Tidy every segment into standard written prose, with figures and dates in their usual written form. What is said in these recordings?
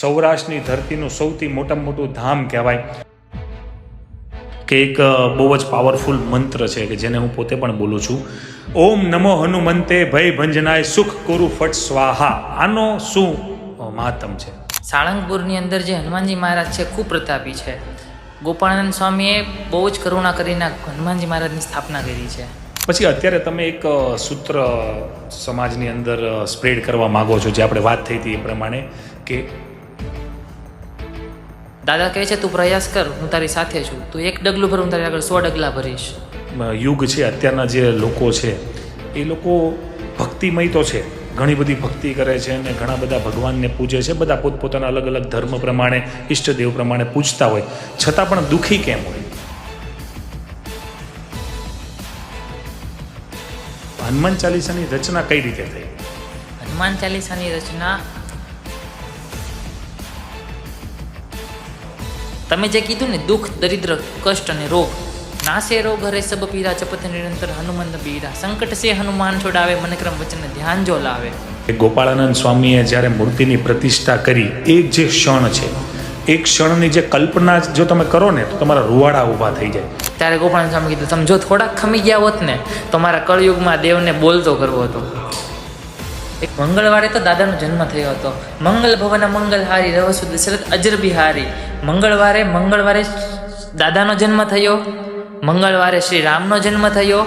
સૌરાષ્ટ્રની ધરતીનું સૌથી મોટામાં મોટું ધામ કહેવાય કે એક બહુ જ પાવરફુલ મંત્ર છે કે જેને હું પોતે પણ બોલું છું. ઓમ નમો હનુમંતે ભય ભંજનાય સુખ કુરુ ફટ સ્વાહા. આનો શું મહાત્મ છે? સાળંગપુરની અંદર જે હનુમાનજી મહારાજ છે ખૂબ પ્રતાપી છે. ગોપાળાનંદ સ્વામીએ બહુ જ કરુણા કરીને હનુમાનજી મહારાજની સ્થાપના કરી છે. પછી અત્યારે તમે એક સૂત્ર સમાજની અંદર સ્પ્રેડ કરવા માગો છો, જે આપણે વાત થઈ હતી એ પ્રમાણે, કે દાદા કહે છે તું પ્રયાસ કર, હું તારી સાથે છું, તું એક ડગલું ભર, હું તારી આગળ 100 ડગલા ભરીશ. યુગ છે અત્યારના જે લોકો છે એ લોકો ભક્તિમય તો છે, ઘણી બધી ભક્તિ કરે છે અને ઘણા બધા ભગવાનને પૂજે છે, બધા પોતપોતાના અલગ અલગ ધર્મ પ્રમાણે, ઈષ્ટદેવ પ્રમાણે પૂજતા હોય, છતાં પણ દુઃખી કેમ હોય? હનુમાન ચાલીસાની રચના કઈ રીતે થઈ? હનુમાન ચાલીસાની રચના તમે જે કીધું ને, દુઃખ, દરિદ્ર, કષ્ટ અને રોગ, નાસે રોગ હરે સબ પીરા, જપત નિરંતર હનુમંત બીરા, સંકટ સે હનુમાન છોડાવે, મન ક્રમ વચન ધ્યાન જો લાવે. ગોપાળાનંદ સ્વામીએ જ્યારે મૂર્તિની પ્રતિષ્ઠા કરી, એક જે ક્ષણ છે, એક ક્ષણની જે કલ્પના જો તમે કરો ને તો તમારા રૂવાડા ઊભા થઈ જાય. ત્યારે ગોપાળાનંદ સ્વામી કીધું, તમે જો થોડાક ખમી ગયા હોત ને તો મારા કળયુગમાં દેવને બોલતો કરવો હતો. એક મંગળવારે તો દાદાનો જન્મ થયો હતો. મંગલ ભવન મંગલહારી રહસુ દશરથ અજર બિહારી. મંગળવારે દાદાનો જન્મ થયો, મંગળવારે શ્રી રામનો જન્મ થયો,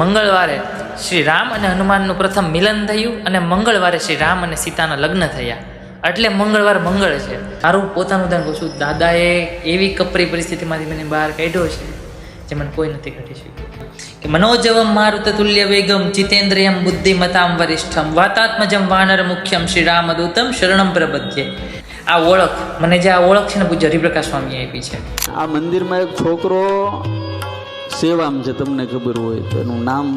મંગળવારે શ્રી રામ અને હનુમાનનું પ્રથમ મિલન થયું, અને મંગળવારે શ્રી રામ અને સીતાના લગ્ન થયા. એટલે મંગળવાર મંગળ છે. મારું પોતાનું ઉદાહરણ કહું છું, દાદાએ એવી કપરી પરિસ્થિતિમાંથી મને બહાર કાઢ્યો છે જે મને કોઈ નથી કાઢી શક્યું. કે મનોજવમ મારુત તુલ્ય વેગમ, જીતેન્દ્રિયમ બુદ્ધિમતામ વરિષ્ઠમ, વાતાત્મજમ વાનર મુખ્યમ, શ્રી રામદૂતમ શરણમ પ્રબધ્યે. આ ઓળખ, મને જે આ ઓળખ છે ને, પૂજ્ય હરિપ્રકાશ સ્વામીએ આપી છે. આ મંદિરમાં એક છોકરો સેવામ છે, તમને ખબર હોય તો એનું નામ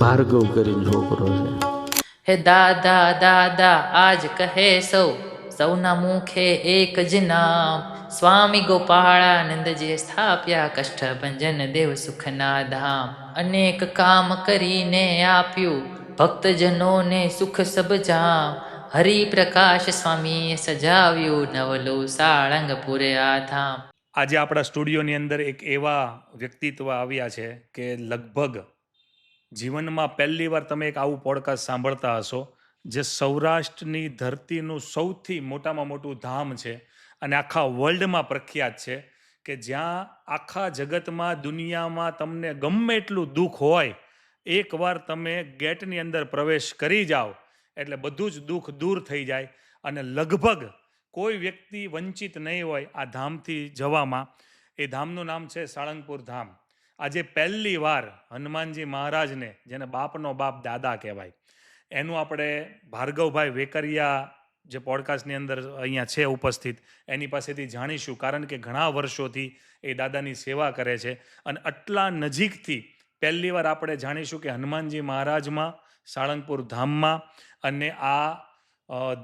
ભાર્ગવ કરીને છોકરો છે. હે દાદા દાદા આજ કહે સૌના મુખે એક જ નામ, સ્વામી ગોપાળાનંદજીએ સ્થાપ્યા કષ્ટભંજન દેવ સુખના ધામ. અનેક કામ કરીને આપ્યું ભક્તજનોને સુખ સબજામ, હરિપ્રકાશ સ્વામીએ સજાવ્યું નવલું સાળંગપુર આ ધામ. આજે આપણા સ્ટુડિયોની અંદર એક એવા વ્યક્તિત્વ આવ્યા છે કે લગભગ જીવનમાં પહેલી વાર તમે એક આવું પોડકાસ્ટ સાંભળતા હશો, જે સૌરાષ્ટ્રની ધરતીનું સૌથી મોટામાં મોટું ધામ છે અને આખા વર્લ્ડમાં પ્રખ્યાત છે, કે જ્યાં આખા જગતમાં, દુનિયામાં તમને ગમે એટલું દુઃખ હોય, એકવાર તમે ગેટની અંદર પ્રવેશ કરી જાઓ એટલે બધું જ દુઃખ દૂર થઈ જાય અને લગભગ કોઈ વ્યક્તિ વંચિત નહીં હોય આ ધામથી જવામાં. એ ધામનું નામ છે સાળંગપુર ધામ. આજે પહેલી વાર હનુમાનજી મહારાજને, જેને બાપનો બાપ દાદા કહેવાય, એનું આપણે ભાર્ગવભાઈ વેકરિયા જે પોડકાસ્ટની અંદર અહીંયા છે ઉપસ્થિત, એની પાસેથી જાણીશું, કારણ કે ઘણા વર્ષોથી એ દાદાની સેવા કરે છે અને આટલા નજીકથી પહેલી વાર આપણે જાણીશું કે હનુમાનજી મહારાજમાં, સાળંગપુર ધામમાં, અને આ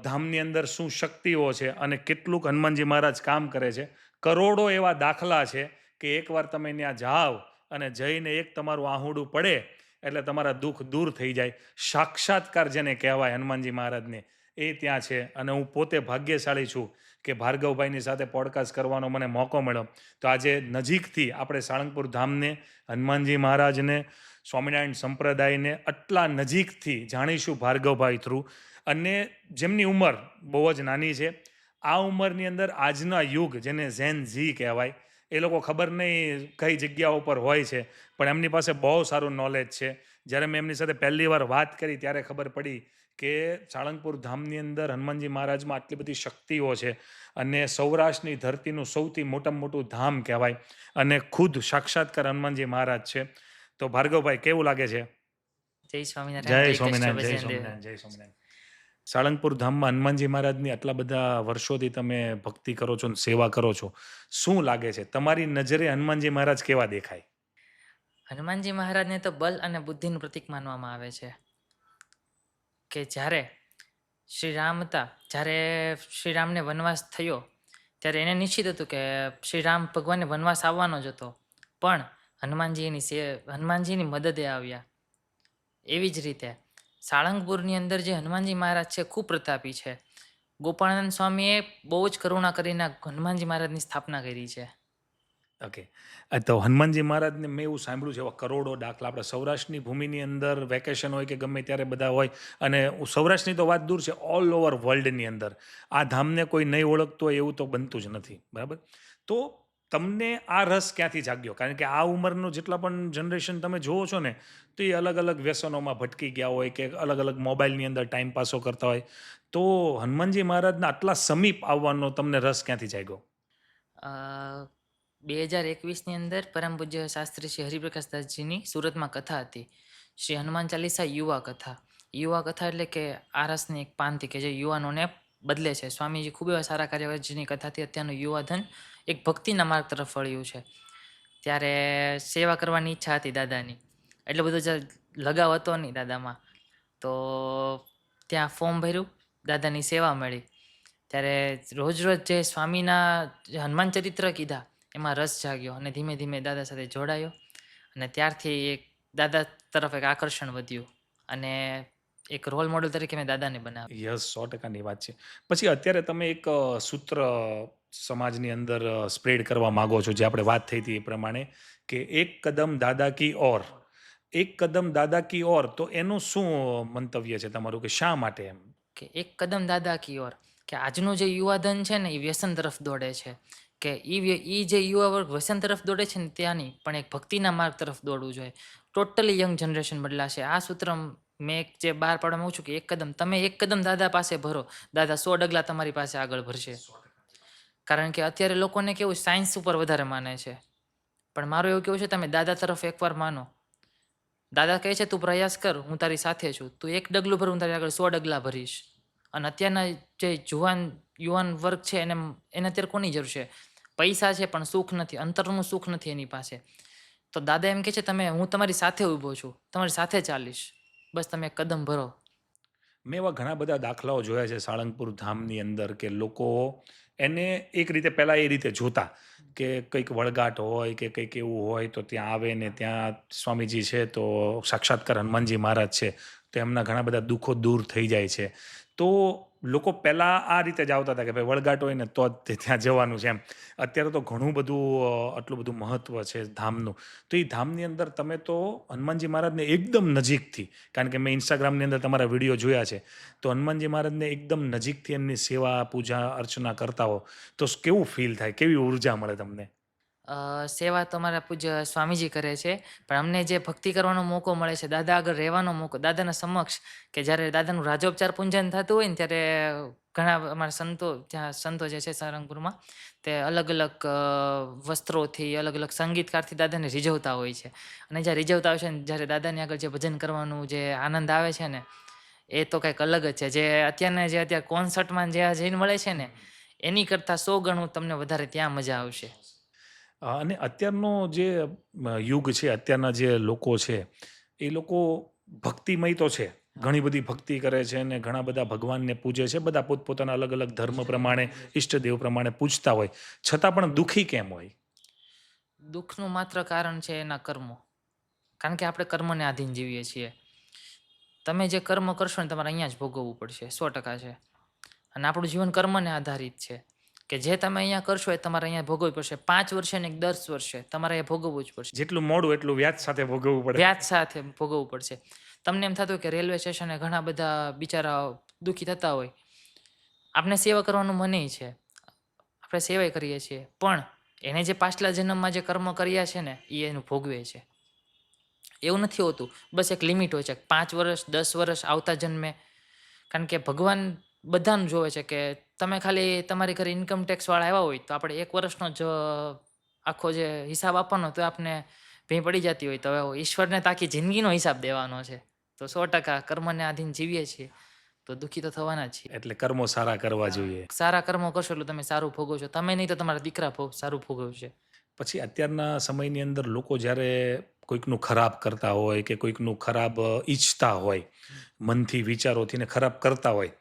ધામની અંદર શું શક્તિઓ છે અને કેટલુંક હનુમાનજી મહારાજ કામ કરે છે. કરોડો એવા દાખલા છે કે એકવાર તમે ત્યાં જાઓ અને જઈને એક તમારું આહુડું પડે એટલે તમારા દુઃખ દૂર થઈ જાય. સાક્ષાત્કાર જેને કહેવાય હનુમાનજી મહારાજને, એ ત્યાં છે. અને હું પોતે ભાગ્યશાળી છું કે ભાર્ગવભાઈની સાથે પોડકાસ્ટ કરવાનો મને મોકો મળ્યો. તો આજે નજીકથી આપણે સાળંગપુર ધામને, હનુમાનજી મહારાજને, સ્વામિનારાયણ સંપ્રદાયને આટલા નજીકથી જાણીશું ભાર્ગવભાઈ થ્રુ. અને જેમની ઉંમર બહુ જ નાની છે, આ ઉંમરની અંદર આજના યુગ, જેને ઝેન ઝી કહેવાય, એ લોકો ખબર નહીં કઈ જગ્યાઓ પર હોય છે, પણ એમની પાસે બહુ સારું નોલેજ છે. જ્યારે મેં એમની સાથે પહેલી વાર વાત કરી ત્યારે ખબર પડી કે સાળંગપુર ધામની અંદર હનુમાનજી મહારાજમાં આટલી બધી શક્તિઓ છે અને સૌરાષ્ટ્રની ધરતીનું સૌથી મોટામાં મોટું ધામ કહેવાય અને ખુદ સાક્ષાત્કાર હનુમાનજી મહારાજ છે. તો ભાર્ગવભાઈ, કેવું લાગે છે? જય સ્વામિનારાયણ. જય સ્વામિનારાયણ, જય સ્વામિનારાયણ, જય સ્વામિનારાયણ. સાળંગપુર ધામમાં હનુમાનજી મહારાજની આટલા બધા વર્ષોથી તમે ભક્તિ કરો છો, સેવા કરો છો, શું લાગે છે તમારી નજરે હનુમાનજી મહારાજ કેવા દેખાય? હનુમાનજી મહારાજને તો બલ અને બુદ્ધિનું પ્રતીક માનવામાં આવે છે. કે જ્યારે શ્રી રામને વનવાસ થયો ત્યારે એને નિશ્ચિત હતું કે શ્રી રામ ભગવાનને વનવાસ આવવાનો જ હતો, પણ હનુમાનજીની મદદે આવ્યા. એવી જ રીતે સાળંગપુરની અંદર જે હનુમાનજી મહારાજ છે ખૂબ પ્રતાપી છે. ગોપાળાનંદ સ્વામીએ બહુ જ કરુણા કરીને હનુમાનજી મહારાજની સ્થાપના કરી છે. ઓકે. તો હનુમાનજી મહારાજને મેં એવું સાંભળ્યું છે, એવા કરોડો દાખલા આપણે સૌરાષ્ટ્રની ભૂમિની અંદર વેકેશન હોય કે ગમે ત્યારે બધા હોય, અને સૌરાષ્ટ્રની તો વાત દૂર છે, ઓલ ઓવર વર્લ્ડની અંદર આ ધામને કોઈ નહીં ઓળખતો હોય એવું તો બનતું જ નથી, બરાબર? તો તમને આ રસ ક્યાંથી જાગ્યો? કારણ કે આ ઉંમરનું જેટલા પણ જનરેશન તમે જોવો છો ને, તો એ અલગ અલગ વ્યસનોમાં ભટકી ગયા હોય કે અલગ અલગ મોબાઈલની અંદર ટાઈમ પાસો કરતા હોય. તો હનુમાનજી મહારાજના આટલા સમીપ આવવાનો તમને રસ ક્યાંથી જાગ્યો? 2021ની અંદર પરમ પૂજ્ય શાસ્ત્રી શ્રી હરિપ્રકાશદાસજીની સુરતમાં કથા હતી, શ્રી હનુમાન ચાલીસા યુવા કથા. યુવા કથા એટલે કે આરસની એક પાંથી કે જે યુવાનોને બદલે છે. સ્વામીજી ખૂબ એવા સારા કાર્ય કરે, જેની કથાથી અત્યારનું યુવાધન એક ભક્તિના માર્ગ તરફ વળ્યું છે. ત્યારે સેવા કરવાની ઈચ્છા હતી દાદાની, એટલો બધો જ લગાવ હતો નહીં દાદામાં. તો ત્યાં ફોર્મ ભર્યું, દાદાની સેવા મળી. ત્યારે રોજ રોજ જે સ્વામીના જે હનુમાન ચરિત્ર કીધા એમાં રસ જાગ્યો, અને ધીમે ધીમે દાદા સાથે જોડાયો, અને ત્યારથી એક દાદા તરફ એક આકર્ષણ વધ્યું, અને એક રોલ મોડલ તરીકે મેં દાદાને બનાવ્યા. યસ, 100%ની વાત છે. પછી અત્યારે તમે એક સૂત્ર સમાજની અંદર સ્પ્રેડ કરવા માગો છો, જે આપણે વાત થઈ હતી એ પ્રમાણે, કે એક કદમ દાદા કી ઓર. એક કદમ દાદા કી ઓર, તો એનું શું મંતવ્ય છે તમારું, કે શા માટે એમ? કે એક કદમ દાદા કી ઓર, કે આજનું જે યુવાધન છે ને એ વ્યસન તરફ દોડે છે, કે એ જે યુવા વર્ગ વ્યસન તરફ દોડે છે ને ત્યાં નહીં, પણ એક ભક્તિના માર્ગ તરફ દોડવું જોઈએ. ટોટલી યંગ જનરેશન બદલાશે. આ સૂત્ર મેં એક જે બહાર પાડવા માંગુ છું, કે એક કદમ તમે એક કદમ દાદા પાસે ભરો, દાદા 100 ડગલા તમારી પાસે આગળ ભરશે. કારણ કે અત્યારે લોકોને કેવું સાયન્સ ઉપર વધારે માને છે, પણ મારું એવું કેવું છે, તમે દાદા તરફ એકવાર માનો. દાદા કહે છે તું પ્રયાસ કર, હું તારી સાથે છું, તું એક ડગલું ભર, હું તારી આગળ 100 ડગલા ભરીશ. અને અત્યારના જે યુવાન વર્ગ છે એને અત્યારે કોની જરૂર છે? પૈસા છે પણ સુખ નથી, અંતરનું સુખ નથી એની પાસે. તો દાદા એમ કહે છે હું તમારી સાથે ઊભો છું, તમારી સાથે ચાલીશ, બસ તમે એક કદમ ભરો. મેં એવા ઘણા બધા દાખલાઓ જોયા છે સાળંગપુર ધામની અંદર, કે લોકો એને એક રીતે પહેલાં એ રીતે જોતા, કે કંઈક વળગાટ હોય કે કંઈક એવું હોય તો ત્યાં આવે ને ત્યાં સ્વામીજી છે તો સાક્ષાત્કાર હનુમાનજી મહારાજ છે, તો એમના ઘણા બધા દુઃખો દૂર થઈ જાય છે. તો લોકો પહેલાં આ રીતે જ આવતા હતા કે ભાઈ વળગાટ હોય ને તો જ તે ત્યાં જવાનું છે એમ. અત્યારે તો ઘણું બધું આટલું બધું મહત્ત્વ છે ધામનું. તો એ ધામની અંદર તમે તો હનુમાનજી મહારાજને એકદમ નજીકથી, કારણ કે મેં ઇન્સ્ટાગ્રામની અંદર તમારા વિડીયો જોયા છે, તો હનુમાનજી મહારાજને એકદમ નજીકથી એમની સેવા પૂજા અર્ચના કરતા હો, તો કેવું ફીલ થાય, કેવી ઉર્જા મળે તમને? સેવા તો મારા પૂજ્ય સ્વામીજી કરે છે, પણ અમને જે ભક્તિ કરવાનો મોકો મળે છે, દાદા આગળ રહેવાનો મોકો, દાદાના સમક્ષ, કે જ્યારે દાદાનું રાજોપચાર પૂજન થતું હોય ને ત્યારે ઘણા અમારા સંતો, ત્યાં સંતો જે છે સારંગપુરમાં, તે અલગ અલગ વસ્ત્રોથી, અલગ અલગ સંગીતકારથી દાદાને રીઝવતા હોય છે. અને જ્યાં રીઝવતા હોય છે ને, જ્યારે દાદાની આગળ જે ભજન કરવાનું જે આનંદ આવે છે ને, એ તો કંઈક અલગ જ છે. જે અત્યારે કોન્સર્ટમાં જે જઈને મળે છે ને, એની કરતાં 100 ગણું તમને વધારે ત્યાં મજા આવશે. અને અત્યારનો જે યુગ છે, અત્યારના જે લોકો છે, એ લોકો ભક્તિમય તો છે, ઘણી બધી ભક્તિ કરે છે અને ઘણા બધા ભગવાનને પૂજે છે, બધા પોતપોતાના અલગ અલગ ધર્મ પ્રમાણે, ઈષ્ટદેવ પ્રમાણે પૂજતા હોય, છતાં પણ દુઃખી કેમ હોય? દુઃખનું માત્ર કારણ છે એના કર્મો. કારણ કે આપણે કર્મને આધીન જીવીએ છીએ. તમે જે કર્મ કરશો ને તમારે અહીંયા જ ભોગવવું પડશે, 100% છે. અને આપણું જીવન કર્મને આધારિત છે, કે જે તમે અહીંયા કરશો એ તમારે અહીંયા ભોગવવું પડશે. 5 વર્ષે ને 10 વર્ષે તમારે અહીંયા ભોગવવું જ પડશે. જેટલું મોડું એટલું વ્યાજ સાથે ભોગવવું પડે. વ્યાજ સાથે ભોગવવું પડશે. તમને એમ થતું હોય કે રેલવે સ્ટેશને ઘણા બધા બિચારા દુઃખી થતા હોય, આપણે સેવા કરવાનું મને છે, આપણે સેવાય કરીએ છીએ, પણ એને જે પાછલા જન્મમાં જે કર્મ કર્યા છે ને એ એનું ભોગવે છે. એવું નથી હોતું, બસ એક લિમિટ હોય છે, 5 વર્ષ 10 વર્ષ આવતા જન્મે. કારણ કે ભગવાન બધાનું જોવે છે, કે તમે ખાલી તમારી ઘરે ઇન્કમ ટેક્સવાળા આવ્યા હોય તો આપણે 1 વર્ષનો જ આખો જે હિસાબ આપવાનો તો આપણે ભેં પડી જતી હોય, તો ઈશ્વરને તો આખી જિંદગીનો હિસાબ દેવાનો છે. તો 100% કર્મને આધીન જીવીએ છીએ તો દુઃખી તો થવાના જ છીએ. એટલે કર્મો સારા કરવા જોઈએ. સારા કર્મો કરશો એટલે તમે સારું ભોગવશો, તમે નહીં તો તમારા દીકરા સારું ભોગવશે. પછી અત્યારના સમયની અંદર લોકો જ્યારે કોઈકનું ખરાબ કરતા હોય કે કોઈકનું ખરાબ ઈચ્છતા હોય, મનથી વિચારોથી ને ખરાબ કરતા હોય,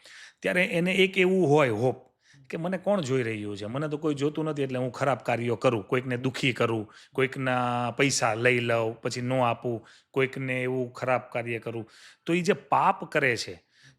ત્યારે એને એક એવું હોય હોપ કે મને કોણ જોઈ રહ્યું છે, મને તો કોઈ જોતું નથી એટલે હું ખરાબ કાર્યો કરું, કોઈકને દુઃખી કરું, કોઈકના પૈસા લઈ લઉં પછી ન આપું, કોઈકને એવું ખરાબ કાર્ય કરું. તો એ જે પાપ કરે છે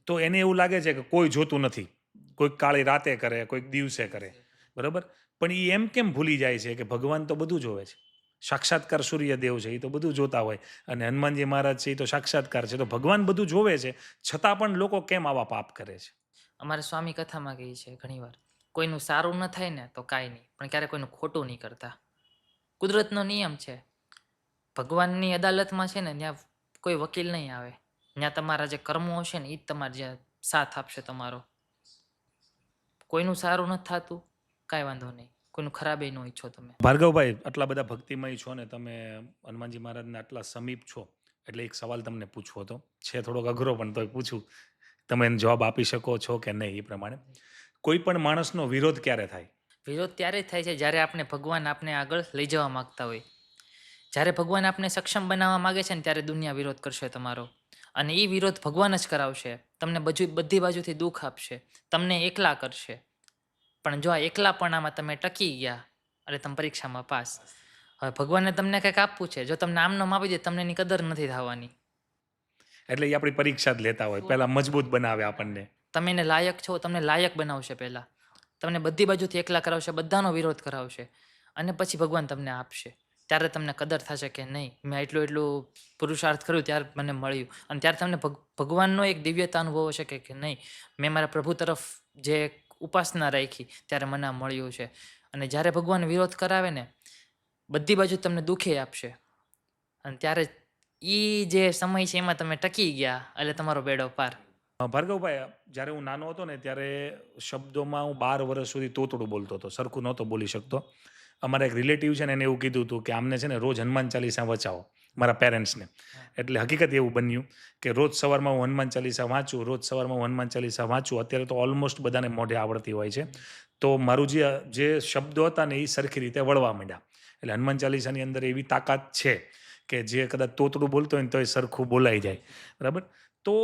તો એને એવું લાગે છે કે કોઈ જોતું નથી, કોઈક કાળી રાતે કરે, કોઈક દિવસે કરે, બરાબર. પણ એ એમ કેમ ભૂલી જાય છે કે ભગવાન તો બધું જોવે છે. સાક્ષાત્કાર સૂર્યદેવ છે એ તો બધું જોતા હોય, અને હનુમાનજી મહારાજ છે એ તો સાક્ષાત્કાર છે, તો ભગવાન બધું જોવે છે છતાં પણ લોકો કેમ આવા પાપ કરે છે. અમારે સ્વામી કથામાં કહે છે ઘણીવાર, કોઈનું સારું ન થાય ને તો કાંઈ નહીં, પણ ક્યારે કોઈનું ખોટું નહીં કરતા. કુદરતનો નિયમ છે. ભગવાનની અદાલતમાં છે ને ત્યાં કોઈ વકીલ નહીં આવે, ત્યાં તમારા જે કર્મો હશે ને એ જ તમારે જે સાથ આપશે તમારો. કોઈનું સારું નથી થતું, કાંઈ વાંધો નહીં, કોઈનું ખરાબ ન ઈચ્છો તમે. ભાર્ગવભાઈ, આટલા બધા ભક્તિમય છો ને તમે, હનુમાનજી મહારાજના આટલા સમીપ છો, એટલે એક સવાલ તમને પૂછવો હતો, છે થોડોક અઘરો પણ તોય પૂછું, તમે એને જવાબ આપી શકો છો કે નહીં એ પ્રમાણે. કોઈ પણ માણસનો વિરોધ ક્યારે થાય? વિરોધ ત્યારે જ થાય છે જ્યારે આપણે ભગવાન આપને આગળ લઈ જવા માગતા હોય. જ્યારે ભગવાન આપને સક્ષમ બનાવવા માગે છે ને ત્યારે દુનિયા વિરોધ કરશે તમારો, અને એ વિરોધ ભગવાન જ કરાવશે. તમને બધી બાજુથી દુઃખ આપશે, તમને એકલા કરશે. પણ જો આ એકલાપણામાં તમે ટકી ગયા એટલે તમે પરીક્ષામાં પાસ. હવે ભગવાનને તમને કંઈક આપવું છે, જો તમને આમ ન આપી દે તમને એની કદર નથી થવાની. એટલે એ આપણી પરીક્ષા જ લેતા હોય, પહેલા મજબૂત બનાવે આપણને. તમે એને લાયક છો, તમને લાયક બનાવશે પહેલાં, તમને બધી બાજુથી એકલા કરાવશે, બધાનો વિરોધ કરાવશે, અને પછી ભગવાન તમને આપશે. ત્યારે તમને કદર થશે કે નહીં, મેં એટલું પુરુષાર્થ કર્યું ત્યારે મને મળ્યું. અને ત્યારે તમને ભગવાનનો એક દિવ્યતા અનુભવ હશે કે નહીં, મેં મારા પ્રભુ તરફ જે ઉપાસના રાખી ત્યારે મને આ મળ્યું છે. અને જ્યારે ભગવાન વિરોધ કરાવે ને બધી બાજુ તમને દુઃખે આપશે, અને ત્યારે એ જે સમય છે એમાં તમે ટકી ગયા એટલે તમારો બેડો પાર. ભાર્ગવભાઈ, જ્યારે હું નાનો હતો ને ત્યારે શબ્દોમાં હું 12 વર્ષ સુધી તોતડું બોલતો હતો, સરખું નહોતો બોલી શકતો. અમારા એક રિલેટિવ છે ને એને એવું કીધું હતું કે આમને છે ને રોજ હનુમાન ચાલીસા વચાવો, મારા પેરેન્ટ્સને. એટલે હકીકત એવું બન્યું કે રોજ સવારમાં હું હનુમાન ચાલીસા વાંચું, રોજ સવારમાં હું હનુમાન ચાલીસા વાંચું. અત્યારે તો ઓલમોસ્ટ બધાને મોઢે આવડતી હોય છે. તો મારું જે શબ્દો હતા ને એ સરખી રીતે વળવા માંડ્યા. એટલે હનુમાન ચાલીસાની અંદર એવી તાકાત છે કે જે કદાચ તોતડું બોલતો હોય ને તો એ સરખું બોલાઈ જાય, બરાબર. તો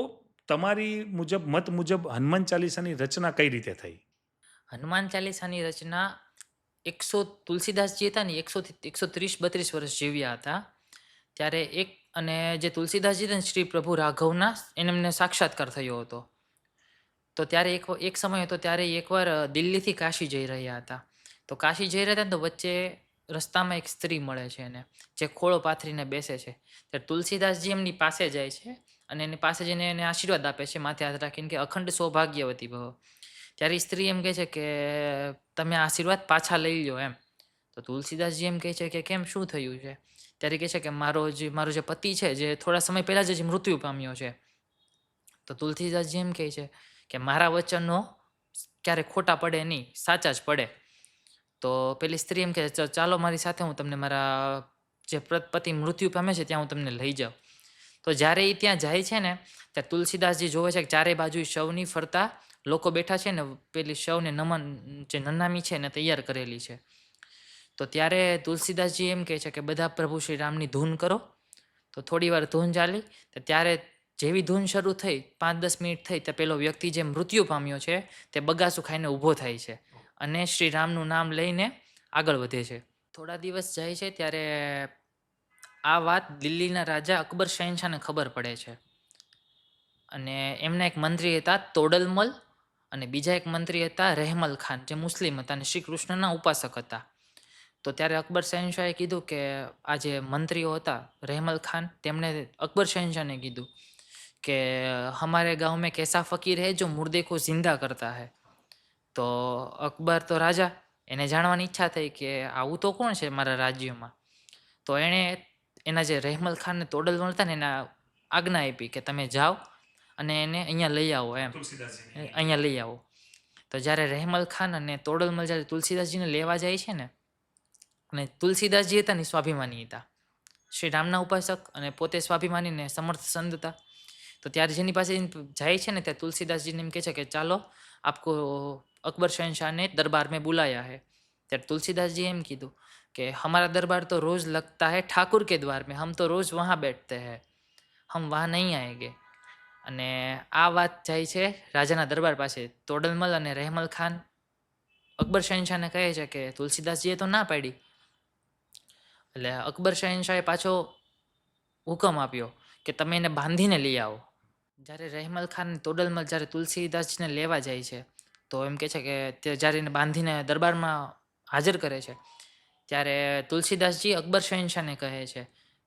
તમારી મુજબ, મત મુજબ હનુમાન ચાલીસાની રચના કઈ રીતે થઈ? હનુમાન ચાલીસાની રચના તુલસીદાસજી હતા ને 130-132 વર્ષ જીવ્યા હતા ત્યારે અને જે તુલસીદાસજી હતા ને શ્રી પ્રભુ રાઘવના એમને સાક્ષાત્કાર થયો હતો. તો ત્યારે એક સમય હતો, ત્યારે એકવાર દિલ્હીથી કાશી જઈ રહ્યા હતા. તો કાશી જઈ રહ્યા હતા ને તો વચ્ચે રસ્તામાં એક સ્ત્રી મળે છે એને, જે ખોળો પાથરીને બેસે છે. ત્યારે તુલસીદાસજી એમની પાસે જાય છે અને એની પાસે જઈને એને આશીર્વાદ આપે છે માથે હાથ રાખીને કે અખંડ સૌભાગ્યવતી ભવ. ત્યારે સ્ત્રી એમ કહે છે કે તમે આશીર્વાદ પાછા લઈ લો એમ. તો તુલસીદાસજી એમ કહે છે કે કેમ, શું થયું છે? ત્યારે કહે છે કે મારો જે પતિ છે જે થોડા સમય પહેલાં જ મૃત્યુ પામ્યો છે. તો તુલસીદાસજી એમ કહે છે કે મારા વચનો ક્યારે ખોટા પડે નહીં, સાચા જ પડે. તો પેલી સ્ત્રી એમ કહે ચાલો મારી સાથે, હું તમને મારા જે પતિ મૃત્યુ પામે છે ત્યાં હું તમને લઈ જાઉં. તો જ્યારે એ ત્યાં જાય છે ને ત્યારે તુલસીદાસજી જોવે છે કે ચારે બાજુ શવની ફરતા લોકો બેઠા છે ને પેલી શવને નમન જે નનામી છે ને તૈયાર કરેલી છે. તો ત્યારે તુલસીદાસજી એમ કહે છે કે બધા પ્રભુ શ્રી રામની ધૂન કરો. તો થોડી વાર ધૂન ચાલી, તો ત્યારે જેવી ધૂન શરૂ થઈ 5-10 મિનિટ થઈ તો પેલો વ્યક્તિ જે મૃત્યુ પામ્યો છે તે બગાસું ખાઈને ઊભો થાય છે અને શ્રી રામનું નામ લઈને આગળ વધે છે. થોડા દિવસ જાય છે ત્યારે આ વાત દિલ્હીના રાજા અકબર શહેનશાહને ખબર પડે છે. અને એમના એક મંત્રી હતા તોડલમલ, અને બીજા એક મંત્રી હતા રહેમલ ખાન, જે મુસ્લિમ હતા અને શ્રી કૃષ્ણના ઉપાસક હતા. તો ત્યારે અકબર શહેનશાહે કીધું કે આ જે મંત્રીઓ હતા રહેમલ ખાન, તેમણે અકબર શહેનશાહને કીધું કે હમારે ગાँव में कैसा फकीर है जो मुर्दे को जिंदा करता है. તો અકબર તો રાજા, એને જાણવાની ઈચ્છા થઈ કે આવું તો કોણ છે મારા રાજ્યમાં. તો એણે એના જે રહેમલ ખાન ને તોડલમલ હતા ને એના આજ્ઞા આપી કે તમે જાઓ અને એને અહીંયા લઈ આવો એમ, અહીંયા લઈ આવો. તો જ્યારે રહેમલ ખાન અને તોડલમલ જ્યારે તુલસીદાસજીને લેવા જાય છે ને, અને તુલસીદાસજી હતા ને સ્વાભિમાની હતા, શ્રી રામના ઉપાસક અને પોતે સ્વાભિમાની ને સમર્થ સંત હતા. તો ત્યારે જેની પાસે જાય છે ને ત્યાં તુલસીદાસજીને એમ કહે છે કે ચાલો આપકો અકબર શહેનશાહ ને दरबार में बुलाया है. ત્યારે તુલસીદાસજી એમ કીધું કે हमारा दरबार तो रोज लगता है ठाकुर के द्वार में, हम तो रोज वहाँ बैठते हैं, हम वहाँ नहीं आएंगे. અને આ વાત જાય છે રાજાના દરબાર પાસે. તોડલમલ અને રહેમલ ખાન અકબર શહેનશાહને કહે છે કે તુલસીદાસજીએ તો ના પાડી. એટલે અકબર શહેનશાહે પાછો હુકમ આપ્યો કે તમે એને બાંધીને લઈ આવો. જ્યારે રહેમલ ખાન તોડલમલ જ્યારે તુલસીદાસજીને લેવા જાય છે તો એમ કહે છે કે તે જ્યારે એને બાંધીને દરબારમાં હાજર કરે છે ત્યારે તુલસીદાસજી અકબર શહેનશાહને કહે છે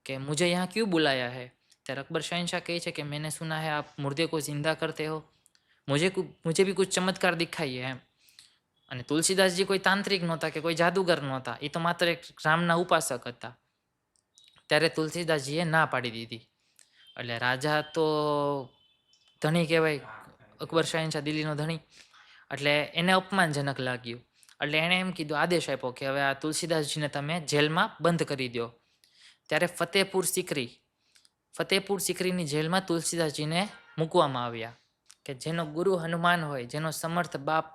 કે મુझे यहाँ क्यों बुलाया है. ત્યારે અકબર શહેનશાહ કહે છે કે मैंने सुना है आप मुर्दे को जिंदा करते हो, मुझे भी कुछ चमत्कार दिखाइए એમ. અને તુલસીદાસજી કોઈ તાંત્રિક નહોતા કે કોઈ જાદુગર નહોતા, એ તો માત્ર એક રામના ઉપાસક હતા. ત્યારે તુલસીદાસજીએ ના પાડી દીધી. એટલે રાજા તો ધણી કહેવાય, અકબર શહેનશાહ દિલ્હીનો ધણી, એટલે એને અપમાનજનક લાગ્યું. એટલે એણે એમ કીધું, આદેશ આપ્યો કે હવે આ તુલસીદાસજીને તમે જેલમાં બંધ કરી દો. ત્યારે ફતેહપુર સિકરીની જેલમાં તુલસીદાસજીને મૂકવામાં આવ્યા. કે જેનો ગુરુ હનુમાન હોય, જેનો સમર્થ બાપ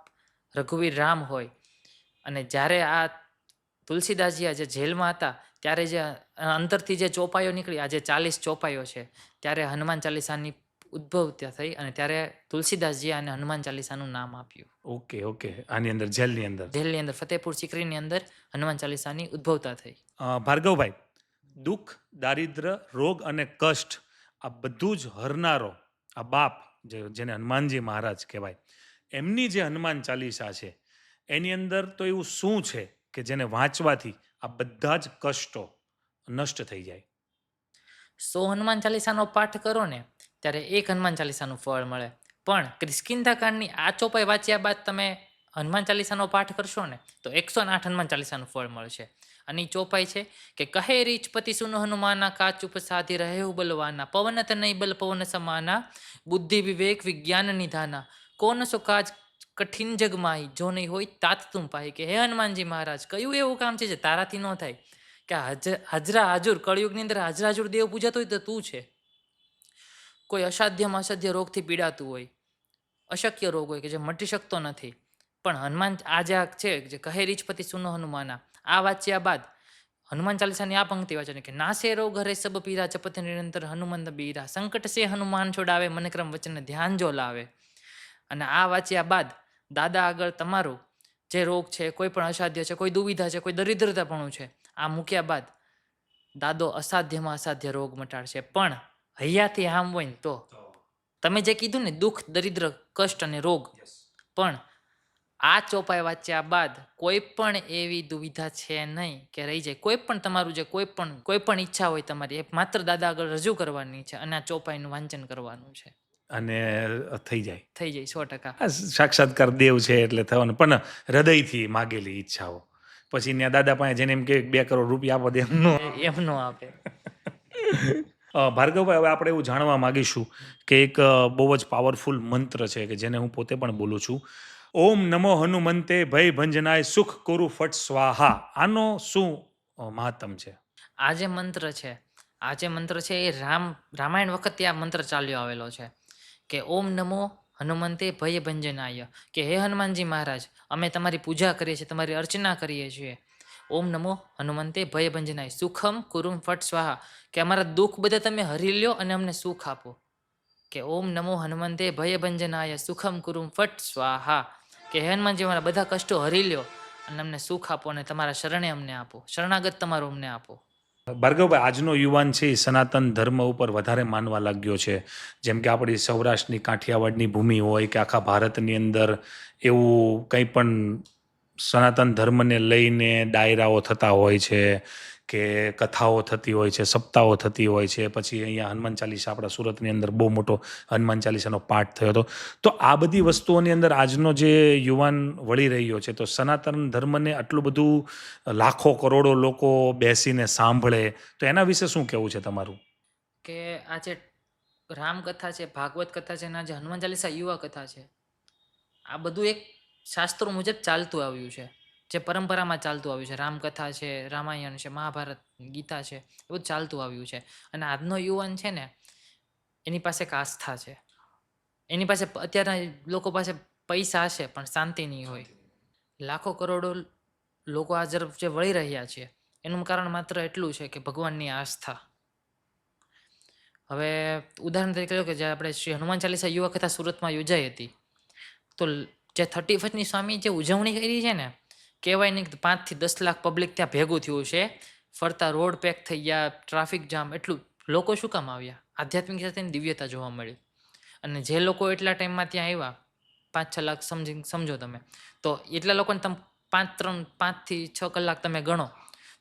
રઘુવીર રામ હોય, અને જ્યારે આ તુલસીદાસજી આજે જેલમાં હતા ત્યારે જે અંતરથી જે ચોપાઈઓ નીકળી, આજે 40 ચોપાઈઓ છે, ત્યારે હનુમાન ચાલીસાની ઉદ્ભવ ત્યાં થઈ અને ત્યારે તુલસીદાસજી આને હનુમાન ચાલીસાનું નામ આપ્યું. ઓકે. આની અંદર જેલની અંદર ફતેહપુર સિકરીની અંદર હનુમાન ચાલીસાની ઉદ્ભવતા થઈ. ભાર્ગવભાઈ, દુઃખ, દારિદ્ર, રોગ અને કષ્ટ આ બધું જ હરનારો આ બાપ જેને હનુમાનજી મહારાજ કહેવાય, એમની જે હનુમાન ચાલીસા છે એની અંદર તો એવું શું છે કે જેને વાંચવાથી આ બધા જ કષ્ટો નષ્ટ થઈ જાય? 100 હનુમાન ચાલીસાનો પાઠ કરો ને ત્યારે 1 હનુમાન ચાલીસાનું ફળ મળે. પણ કિષ્કિંધાકાંડની આ ચોપાઈ વાંચ્યા બાદ તમે હનુમાન ચાલીસાનો પાઠ કરશો ને તો 108 હનુમાન ચાલીસાનું ફળ મળશે. અને એ ચોપાઈ છે કે કહે રીચપતિ સુનો હનુમાના કાચુપ સાધી રહેવું બલવાના પવન તનય બલ પવન સમાના બુદ્ધિ વિવેક વિજ્ઞાન નિધાના કોન સો કાજ કઠિન જગમાહી જો નહીં હોય તાત તું પાહી. કે હે હનુમાનજી મહારાજ, કયું એવું કામ છે જે તારાથી ન થાય? કે હાજરા હાજુર કળિયુગની અંદર હાજરા હાજુર દેવ પૂજાતો હોય તો તું છે. કોઈ અસાધ્યમાં અસાધ્ય રોગથી પીડાતું હોય, અશક્ય રોગ હોય કે જે મટી શકતો નથી, પણ હનુમાન આ જે છે જે કહે રીચપતિ સુનો હનુમાના, આ વાંચ્યા બાદ હનુમાન ચાલીસાની આ પંક્તિ વાંચવાની કે નાસે રોગ હરે સબ પીરા ચપત નિરંતર હનુમંત બીરા સંકટ સે હનુમાન છોડાવે મનક્રમ વચન ધ્યાન જો લાવે. અને આ વાંચ્યા બાદ દાદા આગળ તમારું જે રોગ છે, કોઈ પણ અસાધ્ય છે, કોઈ દુવિધા છે, કોઈ દરિદ્રતાપણું છે, આ મૂક્યા બાદ દાદો અસાધ્યમાં અસાધ્ય રોગ મટાડશે. પણ હૈયાથી હામ હોય ને તો તમે જે કીધું ને દુઃખ, દરિદ્ર, કષ્ટ અને રોગ, પણ આ ચોપાઈ વાંચ્યા બાદ કોઈ પણ એવી દુવિધા છે નહીં કે રહી જાય. કોઈ પણ તમારું જે કોઈ પણ ઈચ્છા હોય તમારી, એ માત્ર દાદા આગળ રજૂ કરવાની છે અને આ ચોપાઈનું વાંચન કરવાનું છે અને થઈ જાય 100%. આ સાક્ષાત્કાર દેવ છે એટલે થવાનું, પણ હૃદયથી માગેલી ઈચ્છાઓ. પછી ત્યાં દાદા પાસે જેને એમ કે 2 કરોડ રૂપિયા આપો દે એમનો આપે. ભાર્ગવભાઈ, હવે આપણે એવું જાણવા માગીશું કે એક બહુ જ પાવરફુલ મંત્ર છે કે જેને હું પોતે પણ બોલું છું. ઓમ નમો હનુમંતે ભય ભંજનાય સુખ કુરુ ફટ સ્વાહા. આનો શું મહત્તમ છે? આ જે મંત્ર છે એ રામાયણ વખતે આ મંત્ર ચાલ્યો આવેલો છે કે ઓમ નમો હનુમંતે ભય ભંજનાય, કે હે હનુમાનજી મહારાજ, અમે તમારી પૂજા કરીએ છીએ, તમારી અર્ચના કરીએ છીએ. ઓમ નમો હનુમંતે ભય ભંજનાય સુખમ કુરુમ ફટ સ્વાહા, કે અમારા દુઃખ બધા તમે હરી લ્યો અને અમને સુખ આપો. કે ઓમ નમો હનુમંતે ભય ભંજનાય સુખમ કુરુમ ફટ સ્વાહા, કે હે હનુમાનજી મારા બધા કષ્ટો હરી લ્યો અને અમને સુખ આપો અને તમારા શરણે અમને આપો, શરણાગત તમારો અમને આપો. ભાર્ગવભાઈ, આજનો યુવાન છે એ સનાતન ધર્મ ઉપર વધારે માનવા લાગ્યો છે. જેમ કે આપણી સૌરાષ્ટ્રની કાઠિયાવાડની ભૂમિ હોય કે આખા ભારતની અંદર એવું કંઈ પણ સનાતન ધર્મને લઈને ડાયરાઓ થતા હોય છે કે કથાઓ થતી હોય છે, સપ્તાહો થતી હોય છે. પછી અહીંયા હનુમાન ચાલીસા, આપણા સુરતની અંદર બહુ મોટો હનુમાન ચાલીસાનો પાઠ થયો હતો. તો આ બધી વસ્તુઓની અંદર આજનો જે યુવાન વળી રહ્યો છે, તો સનાતન ધર્મને આટલું બધું લાખો કરોડો લોકો બેસીને સાંભળે, તો એના વિશે શું કહેવું છે તમારું? કે આ જે રામકથા છે, ભાગવત કથા છે અને આ જે હનુમાન ચાલીસા યુવા કથા છે, આ બધું એક શાસ્ત્રો મુજબ ચાલતું આવ્યું છે, જે પરંપરામાં ચાલતું આવ્યું છે. રામકથા છે, રામાયણ છે, મહાભારત, ગીતા છે, એ બધું ચાલતું આવ્યું છે. અને આજનો યુવાન છે ને, એની પાસે એક આસ્થા છે. એની પાસે અત્યારના લોકો પાસે પૈસા હશે પણ શાંતિ નહીં હોય. લાખો કરોડો લોકો આ તરફ જે વળી રહ્યા છે એનું કારણ માત્ર એટલું છે કે ભગવાનની આસ્થા. હવે ઉદાહરણ તરીકે લો કે જે આપણે શ્રી હનુમાન ચાલીસા યુવા કથા સુરતમાં યોજાઈ હતી, તો જે 31st સ્વામી જે ઉજવણી કરી છે ને, કહેવાય નહીં કે 5 થી 10 લાખ પબ્લિક ત્યાં ભેગું થયું છે, ફરતા રોડ પેક થઈ ગયા, ટ્રાફિક જામ, એટલું લોકો શું કામ આવ્યા? આધ્યાત્મિક સાથેની દિવ્યતા જોવા મળી. અને જે લોકો એટલા ટાઈમમાં ત્યાં આવ્યા, 5-6 લાખ સમજો તમે, તો એટલા લોકોને તમે 5 થી 6 કલાક તમે ગણો,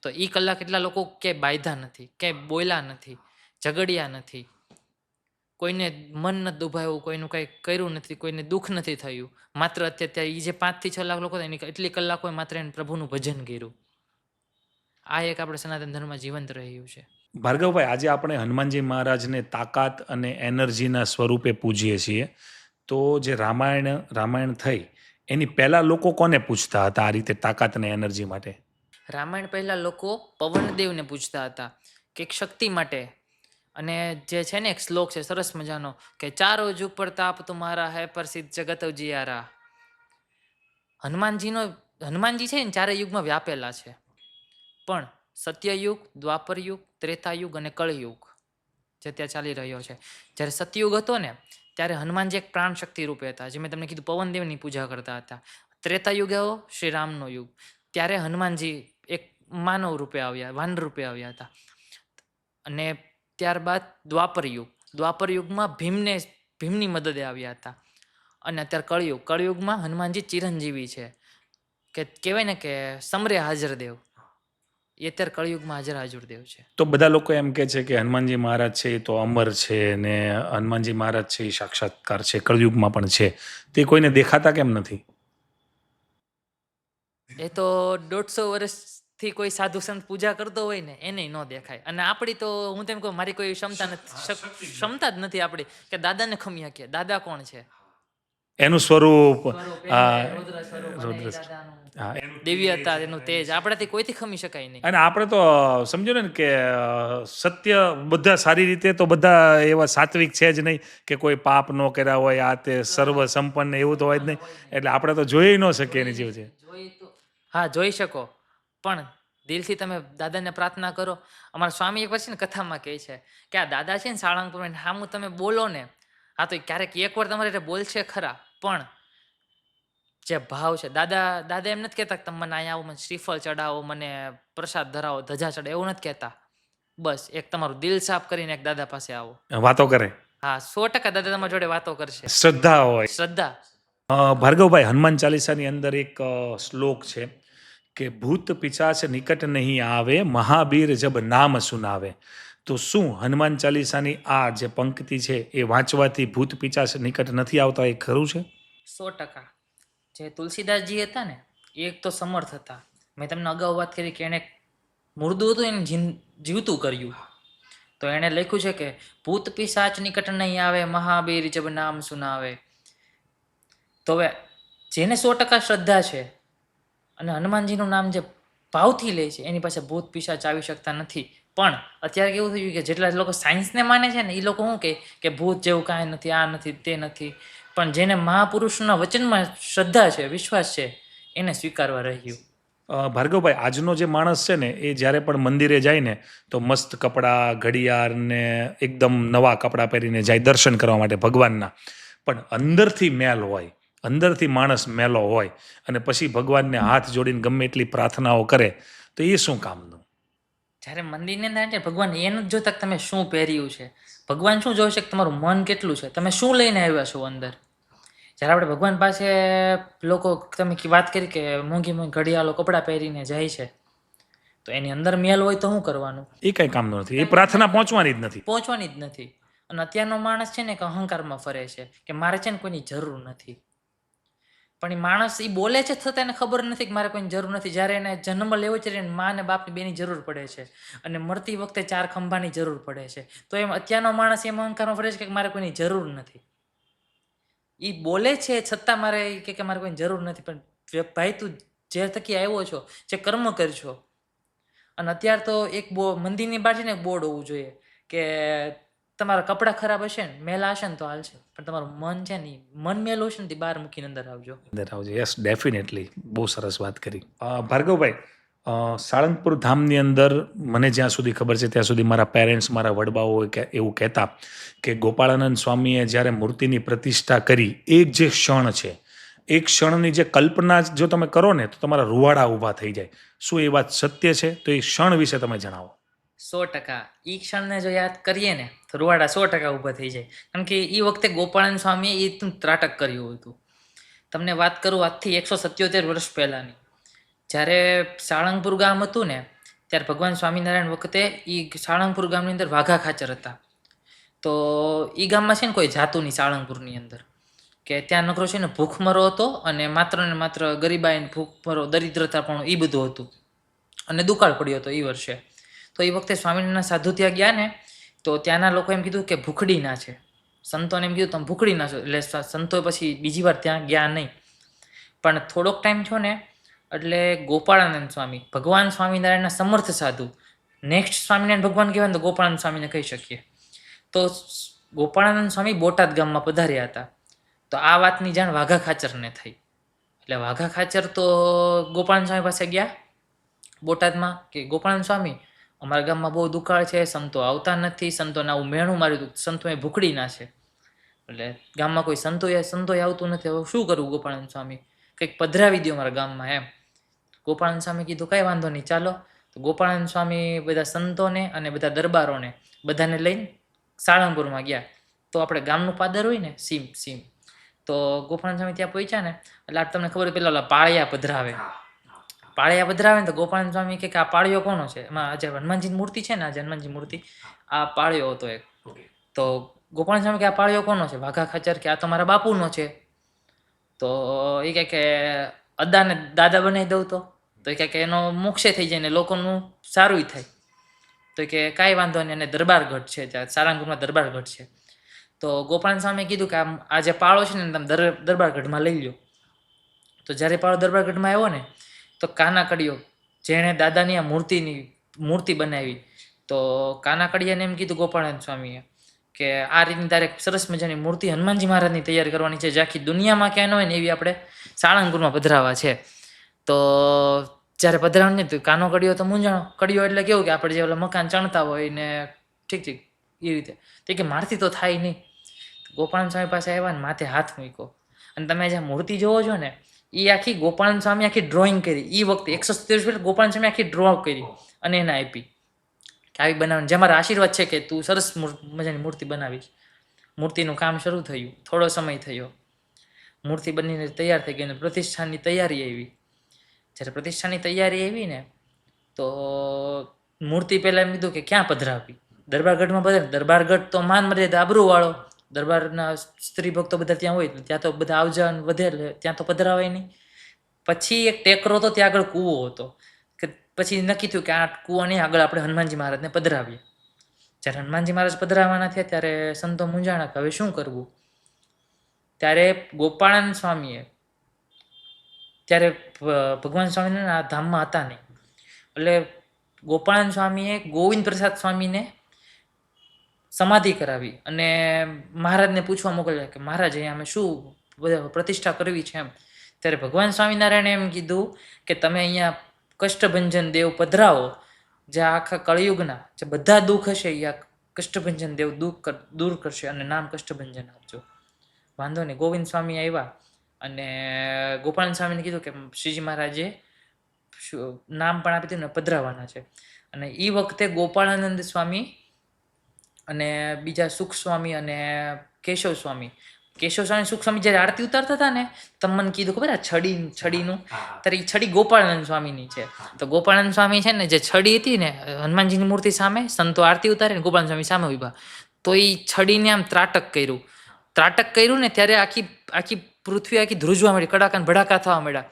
તો એ કલાક એટલા લોકો ક્યાંય બાંધ્યા નથી, ક્યાંય બોલ્યા નથી, ઝઘડ્યા નથી, કોઈને મન નથી દુભાયું, કોઈનું કંઈ કર્યું નથી, કોઈને દુઃખ નથી થયું. માત્ર અત્યારે એ જે 5 થી 6 લાખ લોકો એની એટલી કલાકોએ માત્ર એને પ્રભુનું ભજન કર્યું. આ એક આપણે સનાતન ધર્મમાં જીવંત રહ્યું છે. ભાર્ગવભાઈ, આજે આપણે હનુમાનજી મહારાજને તાકાત અને એનર્જીના સ્વરૂપે પૂજીએ છીએ. તો જે રામાયણ થઈ એની પહેલા લોકો કોને પૂછતા હતા આ રીતે તાકાત અને એનર્જી માટે? રામાયણ પહેલા લોકો પવનદેવને પૂછતા હતા કે એક શક્તિ માટે. અને જે છે ને એક શ્લોક છે સરસ મજાનો કે ચારો જ ઉપર તાપ તુમારા હૈ પ્રસિદ્ધ જગત ઉજિયારા. હનુમાનજી છે ને ચારે યુગમાં વ્યાપેલા છે, પણ સત્યયુગ, દ્વાપરયુગ, ત્રેતાયુગ અને કળયુગ જે ત્યાં ચાલી રહ્યો છે. જ્યારે સતયુગ હતો ને ત્યારે હનુમાનજી એક પ્રાણ શક્તિ રૂપે હતા, જે મેં તમને કીધું પવનદેવની પૂજા કરતા હતા. ત્રેતાયુગ આવ્યો, શ્રી રામનો યુગ, ત્યારે હનુમાનજી એક માનવ રૂપે આવ્યા, વાનર રૂપે આવ્યા હતા. અને ત્યારબાદ દ્વાપરયુગમાં ભીમની મદદે આવ્યા હતા. અને અત્યારે કળયુગમાં હનુમાનજી ચિરંજીવી છે, કે કહેવાય ને કે સમરે હાજર દેવ, એ અત્યારે કળયુગમાં હાજર દેવ છે. તો બધા લોકો એમ કહે છે કે હનુમાનજી મહારાજ છે એ તો અમર છે, ને હનુમાનજી મહારાજ છે એ સાક્ષાત્કાર છે, કળયુગમાં પણ છે, તે કોઈને દેખાતા કેમ નથી? એ તો 150 વર્ષથી કોઈ સાધુ સંત પૂજા કરતો હોય ને એને ન દેખાય. અને આપણી તો હું તેમ કહું, મારી કોઈ ક્ષમતા જ નથી આપણી કે દાદાને ખમી શકીએ. દાદા કોણ છે? એનું સ્વરૂપ, દિવ્યતા, એનું તેજ આપણાથી કોઈથી ખમી શકાય નહીં. અને આપણે તો સમજો ને કે સત્ય બધા સારી રીતે તો બધા એવા સાત્વિક છે જ નહીં કે કોઈ પાપ ન કર્યા હોય, આ તે સર્વ સંપન્ન એવું તો હોય જ નહીં. એટલે આપણે તો જોઈ ન શકીએ એની જેવું છે. હા, જોઈ શકો, પણ દિલથી તમે દાદાને પ્રાર્થના કરો. અમારા સ્વામી એક વાર છે ને કથામાં કહે છે કે આ દાદા છે ને સાળંગપુર હામું તમે બોલો ને, હા તો ક્યારેક એકવાર તમારે બોલશે ખરા, પણ જે ભાવ છે, દાદા એમ નથી કહેતા કે તમે મને અહીંયા આવો, મને શ્રીફળ ચડાવો, મને પ્રસાદ ધરાવો, ધજા ચડાવો, એવું નથી કહેતા. બસ એક તમારું દિલ સાફ કરીને એક દાદા પાસે આવો, વાતો કરે. હા 100% દાદા તમારી જોડે વાતો કરશે. શ્રદ્ધા હોય. શ્રદ્ધા. ભાર્ગવભાઈ, હનુમાન ચાલીસાની અંદર એક શ્લોક છે કે ભૂત પિશાચ નિકટ નહીં આવે, મહાબીર જબ નામ સુનાવે. તો શું હનુમાન ચાલીસાની આ જે પંક્તિ છે એ વાંચવાથી ભૂત પિશાચ નિકટ નથી આવતા, એ ખરું છે? 100%. જે તુલસીદાસજી હતા ને એ એક તો સમર્થ હતા. મેં તમને અગાઉ વાત કરી કે એને મુર્દું હતું એને જીવતું કર્યું. તો એણે લખ્યું છે કે ભૂત પિશાચ નિકટ નહીં આવે, મહાબીર જબ નામ સુનાવે. તો હવે જેને 100% શ્રદ્ધા છે અને હનુમાનજીનું નામ જે ભાવથી લે છે એની પાસે ભૂત પિશાચ આવી શકતા નથી. પણ અત્યારે કેવું થયું કે જેટલા લોકો સાયન્સને માને છે ને એ લોકો શું કહે કે ભૂત જેવું કાંઈ નથી, આ નથી, તે નથી. પણ જેને મહાપુરુષના વચનમાં શ્રદ્ધા છે, વિશ્વાસ છે, એને સ્વીકારવા રહ્યું. ભાર્ગવભાઈ, આજનો જે માણસ છે ને એ જ્યારે પણ મંદિરે જાય ને તો મસ્ત કપડાં, ઘડિયાળ ને એકદમ નવા કપડાં પહેરીને જાય દર્શન કરવા માટે ભગવાનના. પણ અંદરથી મેલ હોય, અંદરથી માણસ મેલો હોય અને પછી ભગવાનને હાથ જોડીને ગમે એટલી પ્રાર્થનાઓ કરે, તો એ શું કામનું? જ્યારે મંદિરની અંદર ભગવાન એ નથી જોતા કે તમે શું પહેર્યું છે. ભગવાન શું જોશે કે તમારું મન કેટલું છે, તમે શું લઈને આવ્યા છો અંદર. જ્યારે આપણે ભગવાન પાસે લોકો, તમે વાત કરી કે મોંઘી ઘડિયાળો કપડાં પહેરીને જાય છે, તો એની અંદર મેલ હોય તો શું કરવાનું? એ કંઈ કામનું નથી, એ પ્રાર્થના પહોંચવાની જ નથી. અને અત્યારનો માણસ છે ને કે અહંકારમાં ફરે છે કે મારે છે ને કોઈની જરૂર નથી. પણ એ માણસ એ બોલે છે છતાં એને ખબર નથી કે મારે કોઈની જરૂર નથી. જ્યારે એને જન્મ લેવો છે એને મા અને બાપની બેની જરૂર પડે છે, અને મરતી વખતે 4 ખંભાની જરૂર પડે છે. તો એમ અત્યારનો માણસ એમ અહંકારમાં ફરે છે કે મારે કોઈની જરૂર નથી. એ બોલે છે છતાં મારે કે મારે કોઈની જરૂર નથી. પણ ભાઈ, તું જે થકી આવ્યો છો, જે કર્મ કરશો. અને અત્યારે તો એક મંદિરની બહાર છે ને એક બોર્ડ હોવું જોઈએ કે તમારા કપડાં ખરાબ હશે ને, મેલા હશે ને તો હાલશે, પણ તમારું મન છે ને, મન મેલું હશે ને તે બહાર મૂકીને અંદર આવજો. Yes, definitely. બહુ સરસ વાત કરી. ભાર્ગવભાઈ, સાળંગપુર ધામની અંદર મને જ્યાં સુધી ખબર છે ત્યાં સુધી મારા પેરેન્ટ્સ, મારા વડવાઓ એવું કહેતા કે ગોપાળાનંદ સ્વામીએ જ્યારે મૂર્તિની પ્રતિષ્ઠા કરી એ જે ક્ષણ છે એક ક્ષણની જે કલ્પના જો તમે કરો ને તો તમારા રૂવાડા ઊભા થઈ જાય. શું એ વાત સત્ય છે? તો એ ક્ષણ વિશે તમે જણાવો. 100%. ઈ ક્ષણને જો યાદ કરીએ ને તો રૂવાડા 100% ઊભા થઈ જાય. કારણ કે એ વખતે ગોપાળન સ્વામીએ એ ત્રાટક કર્યું હતું. તમને વાત કરું આજથી 177 વર્ષ પહેલાંની. જ્યારે સાળંગપુર ગામ હતું ને ત્યારે ભગવાન સ્વામિનારાયણ વખતે એ સાળંગપુર ગામની અંદર વાઘા ખાચર હતા. તો એ ગામમાં છે ને કોઈ જાતું નહીં સાળંગપુરની અંદર, કે ત્યાં નકરો છે ને ભૂખમરો હતો અને માત્ર ગરીબાઈ ભૂખમરો દરિદ્રતા પણ એ બધું હતું અને દુકાળ પડ્યો હતો એ વર્ષે. તો એ વખતે સ્વામિનારાયણ સાધુ ત્યાં ગયા ને તો ત્યાંના લોકો એમ કીધું કે ભૂખડીના છે. સંતોને એમ કીધું તમે ભૂખડીના છો, એટલે સંતોએ પછી બીજી વાર ત્યાં ગયા નહીં. પણ થોડોક ટાઈમ થયો ને એટલે ગોપાળાનંદ સ્વામી, ભગવાન સ્વામિનારાયણના સમર્થ સાધુ, નેક્સ્ટ સ્વામિનારાયણ ભગવાન કહેવાય ને તો ગોપાળાનંદ સ્વામીને કહી શકીએ. તો ગોપાળાનંદ સ્વામી બોટાદ ગામમાં પધાર્યા હતા. તો આ વાતની જાણ વાઘા ખાચરને થઈ. એટલે વાઘા ખાચર તો ગોપાળાનંદ સ્વામી પાસે ગયા બોટાદમાં કે ગોપાળાનંદ સ્વામી, અમારા ગામમાં બહુ દુકાળ છે, સંતો આવતા નથી, સંતોને આવું મેણું માર્યું હતું, સંતોએ ભૂખડી ના છે, એટલે ગામમાં કોઈ સંતોએ આવતું નથી, હવે શું કરવું ગોપાળાનંદ સ્વામી, કંઈક પધરાવી દો મારા ગામમાં એમ. ગોપાળાનંદ સ્વામી કીધું કાંઈ વાંધો નહીં, ચાલો. તો ગોપાળાનંદ સ્વામી બધા સંતોને અને બધા દરબારોને બધાને લઈને સાળંગપુરમાં ગયા. તો આપણે ગામનું પાદર હોય ને સીમ, તો ગોપાળાનંદ સ્વામી ત્યાં પહોંચ્યા ને એટલે આ તમને ખબર પેલા ઓલા પાળિયા પધરાવે ને તો ગોપાળાનંદ સ્વામી કે આ પાળિયો કોનો છે? એમાં આજે હનુમાનજીની મૂર્તિ છે ને, આજે હનુમાનજી મૂર્તિ, આ પાળિયો હતો એક. તો ગોપાળાનંદ સ્વામી કે આ પાળિયો કોનો છે? વાઘા ખાચર કે આ તો મારા બાપુનો છે. તો એ કે અદાને દાદા બનાવી દઉં તો એ કે એનો મોક્ષે થઈ જાય ને લોકોનું સારું થાય. તો કે કાંઈ વાંધો નહીં, અને દરબારગઢ છે ત્યાં સાળંગપુરમાં દરબારગઢ છે. તો ગોપાળાનંદ સ્વામીએ કીધું કે આ જે પાળો છે ને તમે દરબારગઢમાં લઈ લો. તો જ્યારે પાળો દરબારગઢમાં આવ્યો ને તો કાનાકડીઓ, જેણે દાદાની આ મૂર્તિ બનાવી, તો કાનાકડિયાને એમ કીધું ગોપાળાનંદ સ્વામીએ કે આ રીતની તારે સરસ મજાની મૂર્તિ હનુમાનજી મહારાજની તૈયાર કરવાની છે, જે આખી દુનિયામાં ક્યાંય ન હોય ને એવી આપણે સાળંગપુરમાં પધરાવા છે. તો જ્યારે પધરાવાનું ને તો કાનો કડિયો તો મૂંઝાણો. કડિયો એટલે કેવું કે આપણે જે ઓલા મકાન ચણતા હોય ને ઠીક એ રીતે, તો કે મારથી તો થાય નહીં. ગોપાળાનંદ સ્વામી પાસે આવ્યા ને માથે હાથ મૂક્યો, અને તમે જે મૂર્તિ જોવો છો ને એ આખી ગોપાળાનંદ સ્વામી આખી ડ્રોઈંગ કરી. એ વખતે 170 વર્ષ ગોપાળાનંદ સ્વામી આખી ડ્રો કરી અને એને આપી કે આવી બનાવવાની, જે મારા આશીર્વાદ છે કે તું સરસ મજાની મૂર્તિ બનાવીશ. મૂર્તિનું કામ શરૂ થયું, થોડો સમય થયો, મૂર્તિ બનીને તૈયાર થઈ ગઈ અને પ્રતિષ્ઠાની તૈયારી આવી. જ્યારે પ્રતિષ્ઠાની તૈયારી આવી ને તો મૂર્તિ પહેલાં એમ કીધું કે ક્યાં પધરાવી? દરબારગઢમાં પધરાવી. દરબારગઢ તો માન મર્યાદા આબરૂવાળો, દરબારના સ્ત્રી ભક્તો બધા ત્યાં હોય, ત્યાં તો બધા આવજાન વધે, ત્યાં તો પધરાવાય નહીં. પછી એક ટેકરો હતો, ત્યાં આગળ કૂવો હતો, કે પછી નક્કી થયું કે આ કૂવાની આગળ આપણે હનુમાનજી મહારાજને પધરાવીએ. જ્યારે હનુમાનજી મહારાજ પધરાવાના થયા ત્યારે સંતો મૂંઝાણા કે હવે શું કરવું. ત્યારે ગોપાળાનંદ સ્વામીએ, ત્યારે ભગવાન સ્વામિનારાયણ આ ધામમાં હતા નહીં, એટલે ગોપાળાનંદ સ્વામીએ ગોવિંદ પ્રસાદ સ્વામીને સમાધિ કરાવી અને મહારાજને પૂછવા મોકલ્યા કે મહારાજ અહીંયા અમે શું પ્રતિષ્ઠા કરવી છે એમ. ત્યારે ભગવાન સ્વામિનારાયણે એમ કીધું કે તમે અહીંયા કષ્ટભંજન દેવ પધરાવો, જે આખા કળિયુગના જે બધા દુઃખ હશે એ આ કષ્ટભંજન દેવ દૂર કરશે, અને નામ કષ્ટભંજન આપજો. વાંધો નહીં. ગોવિંદ સ્વામી આવ્યા અને ગોપાળાનંદ સ્વામીને કીધું કે શ્રીજી મહારાજે નામ પણ આપી દીધું ને પધરાવાના છે. અને એ વખતે ગોપાળાનંદ સ્વામી અને બીજા સુખ સ્વામી અને કેશવ સ્વામી સુખ સ્વામી જ્યારે આરતી ઉતારતા હતા ને, તમે મને કીધું ખબર આ છડીનું, ત્યારે એ છડી ગોપાળાનંદ સ્વામીની છે. તો ગોપાળાનંદ સ્વામી છે ને જે છડી હતી ને હનુમાનજીની મૂર્તિ સામે, સંતો આરતી ઉતારે ને ગોપાળાનંદ સ્વામી સામે ઉભા, તો એ છડીને આમ ત્રાટક કર્યું ને ત્યારે આખી પૃથ્વી આખી ધ્રુજવા મળી, કડાકા ભડાકા થવા મળ્યા.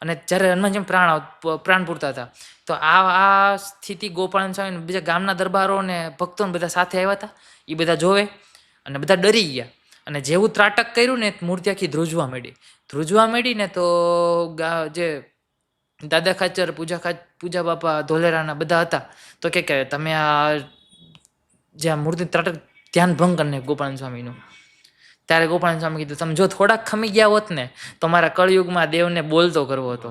અને જ્યારે હનુમાનજી પ્રાણ પૂરતા હતા તો આ સ્થિતિ ગોપાળાનંદ સ્વામી બીજા ગામના દરબારો ને ભક્તો બધા સાથે આવ્યા હતા. એ બધા જોવે અને બધા ડરી ગયા. અને જેવું ત્રાટક કર્યું ને મૂર્તિ આખી ધ્રુજવા મળી ને તો જે દાદા ખાચર, પૂજા બાપા, ધોલેરાના બધા હતા તો કે તમે આ જે આ મૂર્તિ ત્રાટક ધ્યાન ભંગ કરીને ગોપાળાનંદ સ્વામીનું. ત્યારે ગોપાળાનંદ સ્વામી કીધું તમે જો થોડાક ખમી ગયા હોત ને તો મારા કળયુગમાં દેવને બોલતો કરવો હતો.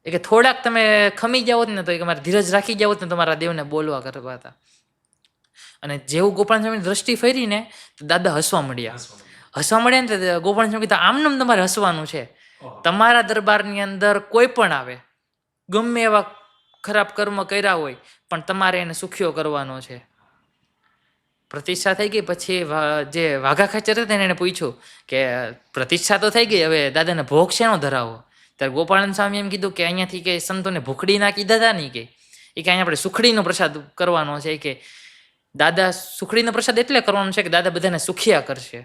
એ કે થોડાક તમે ખમી ગયા હોત ને તો મારે ધીરજ રાખી ગયા હોત ને તમારા દેવને બોલવા કરવા હતા. અને જેવું ગોપાળાનંદ સ્વામીની દ્રષ્ટિ ફેરી ને તો દાદા હસવા મળ્યા. હસવા મળે ને તો ગોપાલ સ્વામી કીધું આમનામ તમારે હસવાનું છે. તમારા દરબારની અંદર કોઈ પણ આવે, ગમે એવા ખરાબ કર્મ કર્યા હોય, પણ તમારે એને સુખ્યો કરવાનો છે. પ્રતિષ્ઠા થઈ ગઈ પછી જે વાઘા ખાચર હતા એને પૂછ્યું કે પ્રતિષ્ઠા તો થઈ ગઈ, હવે દાદાને ભોગ શેનો ધરાવો? ત્યારે ગોપાળન સ્વામી એમ કીધું કે અહીંયાથી કે સંતોને ભૂખડી ના કીધા હતા નહીં કે અહીંયા આપણે સુખડીનો પ્રસાદ કરવાનો છે. કે દાદા સુખડીનો પ્રસાદ એટલે કરવાનો છે કે દાદા બધાને સુખિયા કરશે,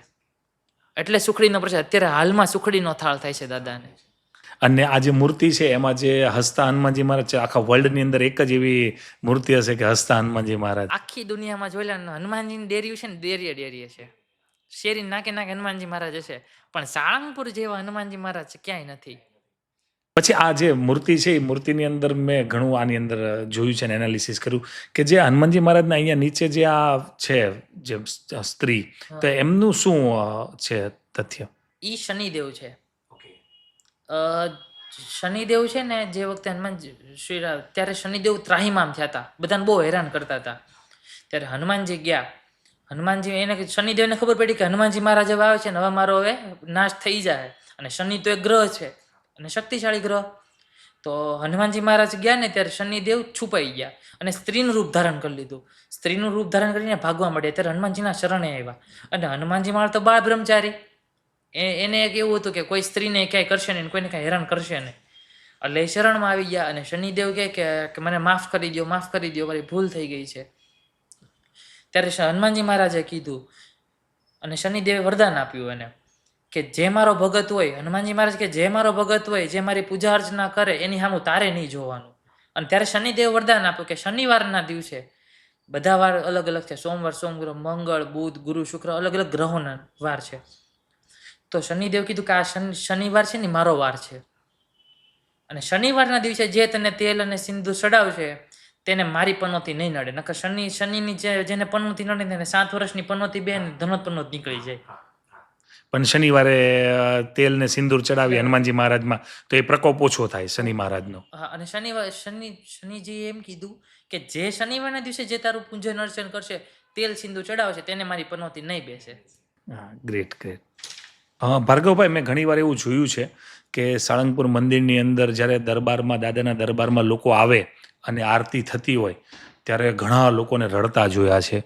એટલે સુખડીનો પ્રસાદ. અત્યારે હાલમાં સુખડીનો થાળ થાય છે દાદાને. અને આ જે મૂર્તિ છે એમાં જે હસતા હનુમાનજી મહારાજ છે, આખા વર્લ્ડની અંદર એક જ એવી મૂર્તિ હશે કે હસતા હનુમાનજી મહારાજ. આખી દુનિયામાં જોઈ લે હનુમાનજીની ડેરી છે ને, ડેરીએ છે, શેરી નાકે નાકે હનુમાનજી મહારાજ હશે, પણ સાળંગપુર જેવા હનુમાનજી મહારાજ ક્યાંય નથી. પછી આ જે મૂર્તિ છે એ મૂર્તિની અંદર મેં ઘણું આની અંદર જોયું છે ને એનાલિસિસ કર્યું કે જે હનુમાનજી મહારાજના અહીંયા નીચે જે આ છે જે સ્ત્રી, તો એમનું શું છે તથ્ય? ઈ શનિદેવ છે. શનિદેવ છે ને, જે વખતે હનુમાન શ્રીરામ ત્યારે શનિદેવ ત્રાહિમામ થયા હતા, બધાને બહુ હેરાન કરતા હતા. ત્યારે હનુમાનજી ગયા, હનુમાનજી એને શનિદેવને ખબર પડી કે હનુમાનજી મહારાજ હવે આવે છે ને હવે મારો હવે નાશ થઈ જાય, અને શનિ તો એક ગ્રહ છે અને શક્તિશાળી ગ્રહ. તો હનુમાનજી મહારાજ ગયા ને ત્યારે શનિદેવ છુપાઈ ગયા અને સ્ત્રીનું રૂપ ધારણ કરી લીધું. સ્ત્રીનું રૂપ ધારણ કરીને ભાગવા માંડ્યા. ત્યારે હનુમાનજીના શરણે આવ્યા, અને હનુમાનજી મહારાજ તો બાળ બ્રહ્મચારી, એને એક એવું હતું કે કોઈ સ્ત્રીને ક્યાંય કરશે નહીં, કોઈને કાંઈ હેરાન કરશે નહીં. એટલે એ શરણમાં આવી ગયા અને શનિદેવ કહે કે મને માફ કરી દો, માફ કરી દો, મારી ભૂલ થઈ ગઈ છે. ત્યારે હનુમાનજી મહારાજે કીધું અને શનિદેવે વરદાન આપ્યું એને કે જે મારો ભગત હોય, હનુમાનજી મહારાજ કે જે મારો ભગત હોય, જે મારી પૂજા અર્ચના કરે એની સામું તારે નહીં જોવાનું. અને ત્યારે શનિદેવ વરદાન આપ્યું કે શનિવારના દિવસે, બધા વાર અલગ અલગ છે, સોમવાર સોમગ્રહ, મંગળ, બુધ, ગુરુ, શુક્ર, અલગ અલગ ગ્રહોના વાર છે. તો શનિદેવ કીધું કે આ શનિવાર છે ને મારો વાર છે, અને શનિવારના દિવસે જે તને તેલ અને સિંદૂર ચડાવશે તેને મારી પનોતી નહીં નડે. નકર શનિની જેને પનોતી નડે તેને 7 વર્ષની પનોતી બે ને ધનોત પનોત નીકળી જાય. પણ શનિવારે તેલ ને સિંદૂર ચડાવી હનુમાનજી મહારાજમાં તો એ પ્રકોપ ઓછો થાય શનિ મહારાજનો. હા, અને શનિજી એમ કીધું કે જે શનિવારના દિવસે જે તારું પૂજન અર્ચન કરશે, તેલ સિંદૂર ચડાવશે, તેને મારી પનોતી નહીં બેસે. હા, ગ્રેટ ગ્રેટ. ભાર્ગવભાઈ, મેં ઘણી વાર એવું જોયું છે કે સાળંગપુર મંદિરની અંદર જ્યારે દરબારમાં, દાદાના દરબારમાં લોકો આવે અને આરતી થતી હોય ત્યારે ઘણા લોકોને રડતા જોયા છે.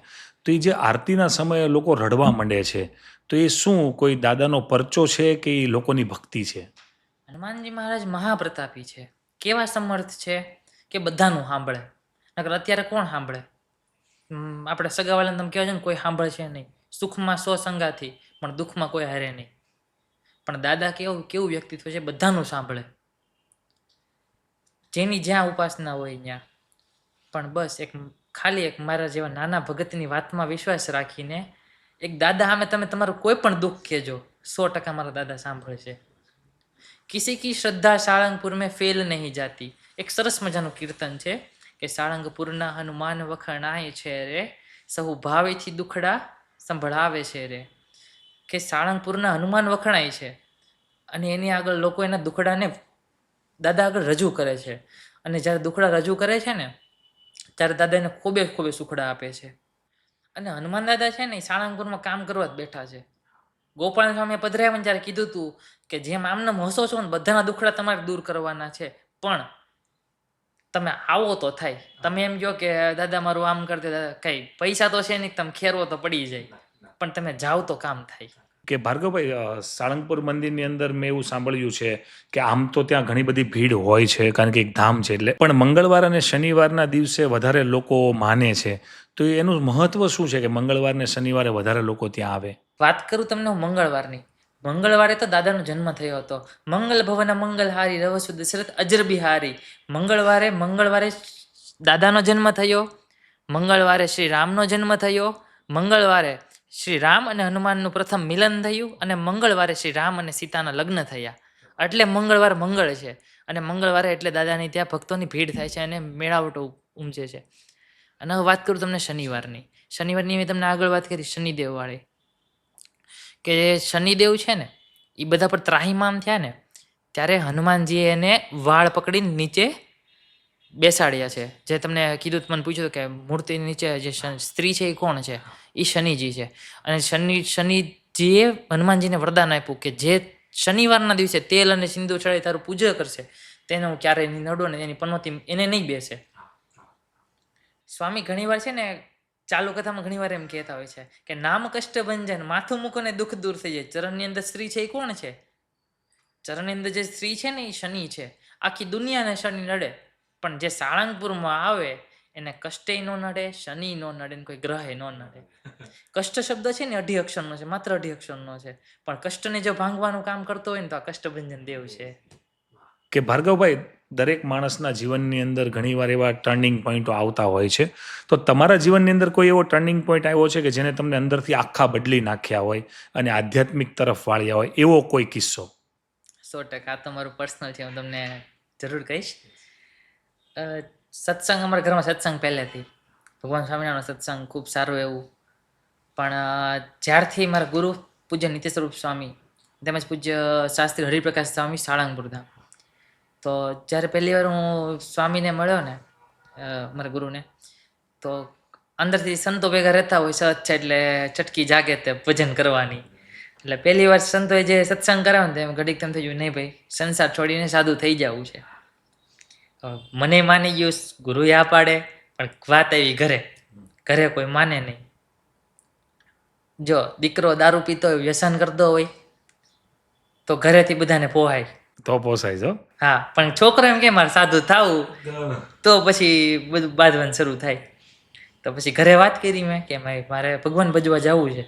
તો એ જે આરતીના સમયે લોકો રડવા માંડે છે, તો એ શું કોઈ દાદાનો પરચો છે કે એ લોકોની ભક્તિ છે? હનુમાનજી મહારાજ મહાપ્રતાપી છે, કેવા સમર્થ છે કે બધાનું સાંભળે. નકર અત્યારે કોણ સાંભળે? આપણે સગાવાલાને તમે કહેવા છો ને, કોઈ સાંભળે છે નહીં. સુખમાં 100 સંગાથી, પણ દુઃખમાં કોઈ હારે નહીં. પણ દાદા કેવું વ્યક્તિત્વ છે, બધાનું સાંભળે, જેની જ્યાં ઉપાસના હોય ત્યાં. પણ બસ ખાલી એક મારા જેવા નાના ભગતની વાતમાં વિશ્વાસ રાખીને એક દાદા સામે તમે તમારું કોઈ પણ દુઃખ કહેજો, 100% મારા દાદા સાંભળશે. કિસી કી શ્રદ્ધા સાળંગપુર મેં ફેલ નહીં જાતી. એક સરસ મજાનું કીર્તન છે કે સાળંગપુરના હનુમાન વખણાય છે રે, સહુ ભાવેથી દુખડા સંભળાવે છે રે. કે સાળંગપુરના હનુમાન વખણાય છે અને એની આગળ લોકો એના દુખડાને દાદા આગળ રજૂ કરે છે. અને જ્યારે દુખડા રજૂ કરે છે ને ત્યારે દાદા એને ખૂબે ખૂબે સુખડા આપે છે. અને હનુમાન દાદા છે ને એ સાળંગપુરમાં કામ કરવા જ બેઠા છે. ગોપાલ સ્વામીએ પધરાવ્યા ત્યારે કીધું હતું કે જેમ આમને હસો છો ને, બધાના દુખડા તમારે દૂર કરવાના છે, પણ તમે આવો તો થાય. તમે એમ કહો કે દાદા મારું આમ કરતે, દાદા કઈ પૈસા તો છે નહીં, તમે ખેરવો તો પડી જાય, પણ તમે જાઓ તો કામ થાય. કે ભાર્ગવભાઈ, સાળંગપુર મંદિરની અંદર મેં એવું સાંભળ્યું છે કે આમ તો ત્યાં ઘણી બધી ભીડ હોય છે કારણ કે એક ધામ છે એટલે, પણ મંગળવાર અને શનિવારના દિવસે વધારે લોકો માને છે. તો એનું મહત્વ શું છે કે મંગળવાર ને શનિવારે વધારે લોકો ત્યાં આવે? વાત કરું તમને હું મંગળવારની. મંગળવારે તો દાદાનો જન્મ થયો હતો. મંગલ ભવન મંગલહારી રવસુ દશરથ અજર બિહારી. મંગળવારે દાદાનો જન્મ થયો, મંગળવારે શ્રી રામનો જન્મ થયો, મંગળવારે શ્રી રામ અને હનુમાનનું પ્રથમ મિલન થયું, અને મંગળવારે શ્રી રામ અને સીતાના લગ્ન થયા. એટલે મંગળવાર મંગળ છે, અને મંગળવારે એટલે દાદાની ત્યાં ભક્તોની ભીડ થાય છે અને મેળાવટો ઉમજે છે. અને હવે વાત કરું તમને શનિવારની. મેં તમને આગળ વાત કરી શનિદેવ વાળી, કે શનિદેવ છે ને એ બધા પર ત્રાહિમામ થયા ને ત્યારે હનુમાનજીએ એને વાળ પકડીને નીચે બેસાડ્યા છે. જે તમને કીધું, મને પૂછ્યું કે મૂર્તિની નીચે જે સ્ત્રી છે એ કોણ છે? એ શનિજી છે. અને શનિજી જે હનુમાનજીને વરદાન આપ્યું કે જે શનિવારના દિવસે તેલ અને સિંદૂર ચડાવી તારું પૂજા કરશે તેને હું ક્યારેય નહીં નડો ને એની પનોતી એને નહીં બેસે. સ્વામી ઘણીવાર છે ને ચાલુ કથામાં ઘણીવાર એમ કહેતા હોય છે કે નામ કષ્ટ ભંજન, માથું મૂકો ને દુઃખ દૂર થઈ જાય. ચરણની અંદર સ્ત્રી છે એ કોણ છે? ચરણની અંદર જે સ્ત્રી છે ને એ શનિ છે. આખી દુનિયાને શનિ નડે, પણ જે સાળંગપુરમાં આવે એને કષ્ટે ન નડે, શનિ ન નડે ને કોઈ ગ્રહે ન નડે. કષ્ટ શબ્દ છે ને 2 અક્ષરનો છે, માત્ર 2 અક્ષરનો છે, પણ કષ્ટને જો ભાંગવાનું કામ કરતો હોય ને તો આ કષ્ટભંજન દેવ છે. કે ભાર્ગવભાઈ, દરેક માણસના જીવનની અંદર ઘણીવાર એવા ટર્નિંગ પોઈન્ટો આવતા હોય છે, તો તમારા જીવનની અંદર કોઈ એવો ટર્નિંગ પોઈન્ટ આવ્યો છે કે જેને તમને અંદરથી આખા બદલી નાખ્યા હોય અને આધ્યાત્મિક તરફ વાળ્યા હોય, એવો કોઈ કિસ્સો? 100% આ તો મારું પર્સનલ છે, હું તમને જરૂર કહીશ. સત્સંગ, અમારા ઘરમાં સત્સંગ પહેલેથી, ભગવાન સ્વામિનારાયણનો સત્સંગ ખૂબ સારું એવું. પણ જ્યારથી મારા ગુરુ પૂજ્ય નિત્ય સ્વરૂપ સ્વામી તેમજ પૂજ્ય શાસ્ત્રી હરિપ્રકાશ સ્વામી સાળંગપુર ધામ, તો જ્યારે પહેલી વાર હું સ્વામીને મળ્યો ને, મારા ગુરુને, તો અંદરથી સંતો ભેગા રહેતા હોય સહજ છે એટલે ચટકી જાગે તે ભજન કરવાની. એટલે પહેલી વાર સંતોએ જે સત્સંગ કરાવ્યો ને તેમ ઘડીક તેમ થઈ ગયું, નહીં ભાઈ સંસાર છોડીને સાધુ થઈ જવું છે. મને માની ગયું, ગુરુએ આ પાડે, પણ વાત આવી ઘરે કોઈ માને નહીં. જો દીકરો દારૂ પીતો હોય, વ્યસન કરતો હોય તો ઘરેથી બધાને પોહાય, તો પોસાય જો. હા, પણ છોકરો એમ કે મારે સાધુ થવું, તો પછી બધું બાંધવાનું શરૂ થાય. તો પછી ઘરે વાત કરી મેં કે મારે ભગવાન ભજવા જવું છે.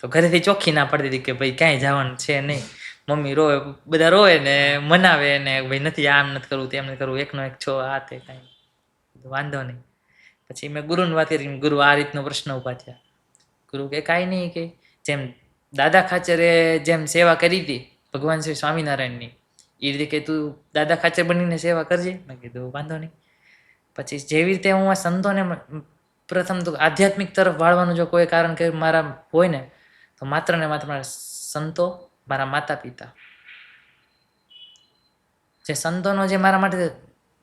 તો ઘરેથી ચોખ્ખી ના પાડી દીધી કે ભાઈ ક્યાંય જવાનું છે નહીં. મમ્મી રોવે, બધા રોવે ને મનાવે ને ભાઈ નથી, આમ નથી કરવું, તેમ નથી કરવું, એકનો એક છો, આ તે કાંઈ વાંધો નહીં. પછી મેં ગુરુને વાત કરી, ગુરુ આ રીતનો પ્રશ્ન ઉભા થયા. ગુરુ કે કાંઈ નહીં, કે જેમ દાદા ખાચરે જેમ સેવા કરી હતી ભગવાન શ્રી સ્વામિનારાયણની, એ રીતે કે તું દાદા ખાચર બનીને સેવા કરજે. મેં કીધું વાંધો નહીં. પછી જેવી રીતે હું આ સંતોને પ્રથમ તો આધ્યાત્મિક તરફ વાળવાનું જો કોઈ કારણ કે મારા હોય ને, તો માત્ર ને માત્ર મારા સંતો, મારા માતા પિતા, જે સંતોનો જે મારા માટે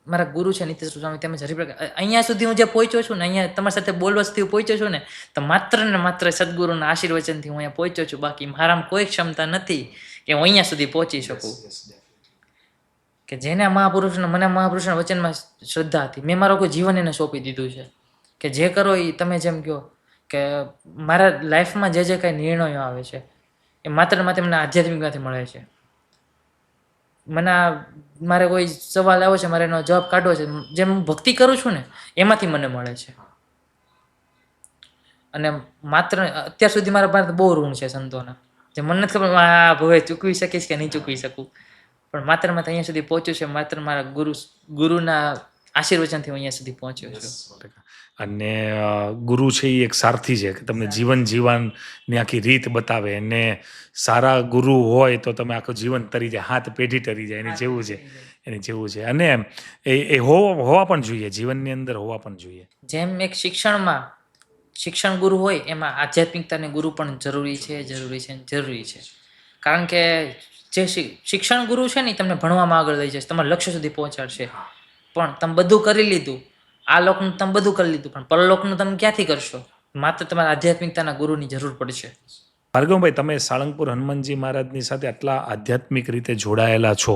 મારા ગુરુ છે નિત્ય સ્વામી તેમજ હરિપ્રકાશ, અહીંયા સુધી હું જે પહોંચ્યો છું ને, અહીંયા તમારી સાથે બોલવા સુધી પહોંચ્યો છું ને, તો માત્ર ને માત્ર સદગુરુના આશીર્વચનથી હું અહીંયા પહોંચ્યો છું. બાકી મારામાં કોઈ ક્ષમતા નથી કે હું અહીંયા સુધી પહોંચી શકું. કે જેને મહાપુરુષને, મને મહાપુરુષના વચનમાં શ્રદ્ધા હતી, મેં મારું કોઈ જીવન એને સોંપી દીધું છે કે જે કરો એ તમે જેમ કહો કે મારા લાઈફમાં જે જે કાંઈ નિર્ણયો આવે છે એ માત્ર માત્ર મને આધ્યાત્મિકમાંથી મળે છે. મારે કોઈ સવાલ આવ્યો છે, મારે એનો જવાબ કાઢવો છે, જેમ હું ભક્તિ કરું છું ને એમાંથી મને મળે છે. અને માત્ર અત્યાર સુધી મારા પાસે બહુ ઋણ છે સંતોના, જે મને નથી ખબર આ ભવે ચૂકવી શકીશ કે નહીં ચૂકવી શકું, પણ માત્ર અહીંયા સુધી પહોંચ્યું છે માત્ર મારા ગુરુના આશીર્વચનથી હું અહીંયા સુધી પહોંચ્યો છું. અને ગુરુ છે એ એક સારથી છે કે તમને જીવન જીવવાની આખી રીત બતાવે, અને સારા ગુરુ હોય તો તમે આખું જીવન તરી જાય, હાથ પેઢી તરી જાય, એની જેવું છે, એની જેવું છે. અને એ હોવા પણ જોઈએ, જીવનની અંદર હોવા પણ જોઈએ. જેમ એક શિક્ષણ ગુરુ હોય એમાં આધ્યાત્મિકતાને ગુરુ પણ જરૂરી છે. કારણ કે જે શિક્ષણ ગુરુ છે ને તમને ભણવામાં આગળ લઈ જશે, તમારા લક્ષ્ય સુધી પહોંચાડશે. પણ તમે બધું કરી લીધું, આ લોકનું તમે બધું કરી લીધું, પણ પરલોકનું તમે ક્યાંથી કરશો? માત્ર તમારા આધ્યાત્મિકતાના ગુરુની જરૂર પડશે. ભાર્ગવભાઈ, તમે સાળંગપુર હનુમાનજી મહારાજની સાથે આટલા આધ્યાત્મિક રીતે જોડાયેલા છો,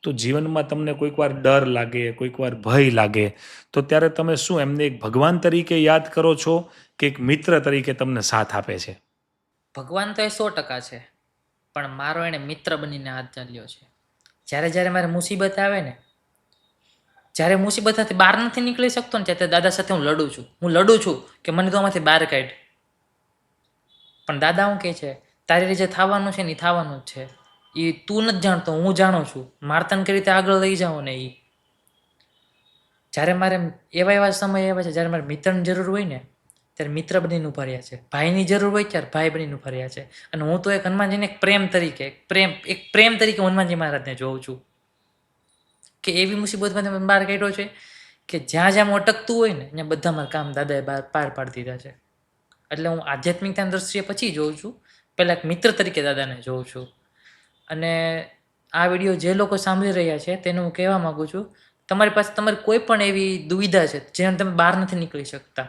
તો જીવનમાં તમને કોઈક વાર ડર લાગે, કોઈક વાર ભય લાગે, તો ત્યારે તમે શું એમને એક ભગવાન તરીકે યાદ કરો છો કે એક મિત્ર તરીકે તમને સાથ આપે છે? ભગવાન તો એ 100% છે, પણ મારો એને મિત્ર બનીને હાથ ચાલ્યો છે. જ્યારે મારે મુસીબત આવે ને, જ્યારે મુસીબતથી બહાર નથી નીકળી શકતો ને, ત્યારે દાદા સાથે હું લડું છું કે મને તો આમાંથી બહાર કાઢ. પણ દાદા હું કહે છે, તારી રીતે થવાનું છે ને એ થવાનું જ છે, એ તું નથી જાણતો, હું જાણું છું, મારે તને કઈ રીતે આગળ લઈ જાઓ ને. એ જ્યારે મારે એવા સમય એવા છે જ્યારે મારે મિત્રની જરૂર હોય ને ત્યારે મિત્ર બનીને ઉભા રહ્યા છે, ભાઈની જરૂર હોય ત્યારે ભાઈ બનીને ઉભા રહ્યા છે. અને હું તો એક હનુમાનજીને એક પ્રેમ તરીકે હનુમાનજી મહારાજને જોઉં છું કે એવી મુસીબતમાં તમે બહાર કાઢ્યો છે કે જ્યાં અટકતું હોય ને ત્યાં બધા મારા કામ દાદાએ પાર પાડી દીધા છે. એટલે હું આધ્યાત્મિકતાની દ્રષ્ટિએ પછી જોઉં છું, પહેલાં એક મિત્ર તરીકે દાદાને જોઉં છું. અને આ વિડીયો જે લોકો સાંભળી રહ્યા છે તેને હું કહેવા માગું છું, તમારી પાસે તમારી કોઈ પણ એવી દુવિધા છે જેને તમે બહાર નથી નીકળી શકતા,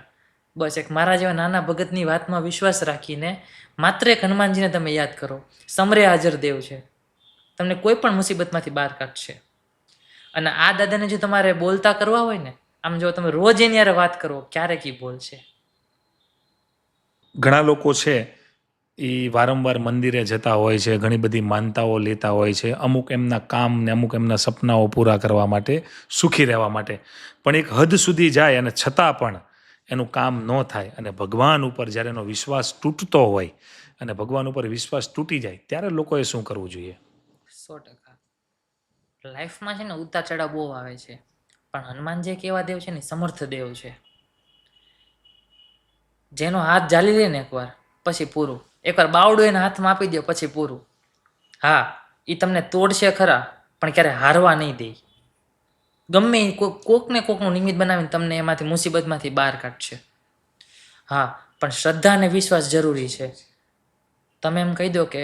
બસ એક મારા જેવા નાના ભગતની વાતમાં વિશ્વાસ રાખીને માત્ર એક હનુમાનજીને તમે યાદ કરો. સમરે હાજર દેવ છે, તમને કોઈ પણ મુસીબતમાંથી બહાર કાઢશે. અને આ દાદાને જો તમારે બોલતા કરવા હોય ને, આમ જો તમે રોજ એની હારે વાત કરો, ક્યારેક ઈ બોલશે. ઘણા લોકો છે એ વારંવાર મંદિરે જતા હોય છે, ઘણી બધી માનતાઓ લેતા હોય છે, અમુક એમના કામ ને અમુક એમના સપનાઓ પૂરા કરવા માટે, સુખી રહેવા માટે. પણ એક હદ સુધી જાય અને છતાં પણ એનું કામ ન થાય અને ભગવાન ઉપર જ્યારે એનો વિશ્વાસ તૂટતો હોય અને ભગવાન ઉપર વિશ્વાસ તૂટી જાય ત્યારે લોકોએ શું કરવું જોઈએ? 100%. લાઈફમાં છે ને ઉતાર ચઢાવ બહુ આવે છે, પણ હનુમાનજી એક એવા દેવ છે ને, સમર્થ દેવ છે, જેનો હાથ ઝાલી લે ને એકવાર પછી પૂરું. એકવાર બાવડું એના હાથમાં આપી દો પછી પૂરું. હા, એ તમને તોડશે ખરા, પણ ક્યારે હારવા નહીં દે. ગમે કોક ને કોકનું નિમિત્ત બનાવીને તમને એમાંથી મુસીબતમાંથી બહાર કાઢશે. હા, પણ શ્રદ્ધા અને વિશ્વાસ જરૂરી છે. તમે એમ કહી દો કે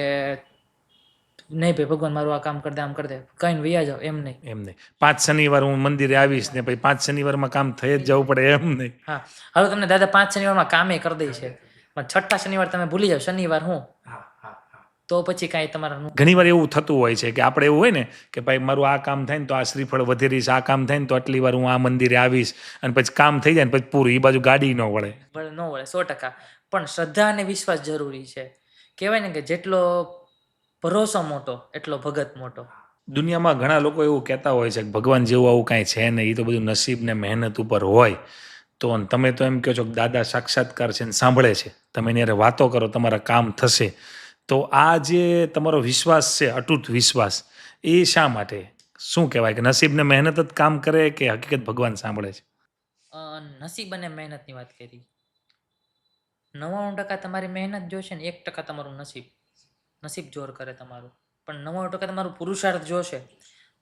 નહીં ભાઈ ભગવાન મારું આ કામ કરી દે, આમ કરી દે, કઈને વૈયા જાઓ, એમ નહીં. એમ નહીં 5 શનિવાર હું મંદિરે આવીશ ને પછી 5 શનિવારમાં કામ થઈ જ જવું પડે એમ નહીં. હા, હવે તમને દાદા 5 શનિવારમાં કામે કરી દે છે, પણ 6ઠા શનિવાર તમે ભૂલી જાઓ શનિવાર હું, તો પછી કાંઈ તમારા ઘણીવાર એવું થતું હોય છે કે આપણે એવું હોય ને કે ભાઈ મારું આ કામ થાય ને તો આ શ્રીફળ વધેરીશ, આ કામ થાય ને તો આટલી વાર હું આ મંદિરે આવીશ, અને પછી કામ થઈ જાય ને પછી પૂરું, એ બાજુ ગાડી ન વળે. ન વળે 100%. પણ શ્રદ્ધા અને વિશ્વાસ જરૂરી છે. કહેવાય ને કે જેટલો ભરોસો મોટો એટલો ભગત મોટો. દુનિયામાં ઘણા લોકો એવું કહેતા હોય છે કે ભગવાન જેવું આવું કાંઈ છે નહીં, એ તો બધું નસીબ ને મહેનત ઉપર હોય. તો તમે તો એમ કહો છો કે દાદા સાક્ષાત્કાર છે ને સાંભળે છે, તમે એની હારે વાતો કરો, તમારા કામ થશે. તો આ જે તમારો વિશ્વાસ છે, અતૂટ વિશ્વાસ, એ શા માટે? શું કહેવાય કે નસીબ ને મહેનત જ કામ કરે કે હકીકત ભગવાન સાંભળે છે? નસીબ અને મહેનતની વાત કરી. 99% તમારી મહેનત જોશે ને 1% તમારું નસીબ જોર કરે તમારું. પણ 99% તમારું પુરુષાર્થ જોશે.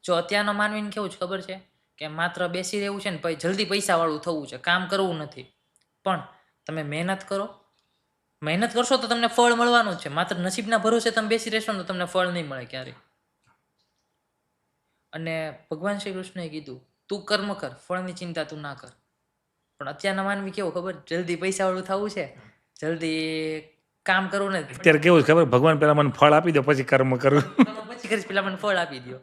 જો અત્યારનો માનવીને કેવું છે ખબર છે કે માત્ર બેસી રહેવું છે ને પછી જલ્દી પૈસાવાળું થવું છે, કામ કરવું નથી. પણ તમે મહેનત કરો, મહેનત કરશો તો તમને ફળ મળવાનું જ છે. માત્ર નસીબના ભરોસે તમે બેસી રહેશો ને તો તમને ફળ નહીં મળે ક્યારેય. અને ભગવાન શ્રી કૃષ્ણએ કીધું તું કર્મ કર, ફળની ચિંતા તું ના કર. પણ અત્યારના માનવી કેવું ખબર, જલ્દી પૈસાવાળું થવું છે, જલ્દી કામ કરવું ને. અત્યારે કેવું છે ખબર, ભગવાન પહેલા મને ફળ આપી દો પછી કર્મ કરું. પછી કરીશ, પેલા મને ફળ આપી દો.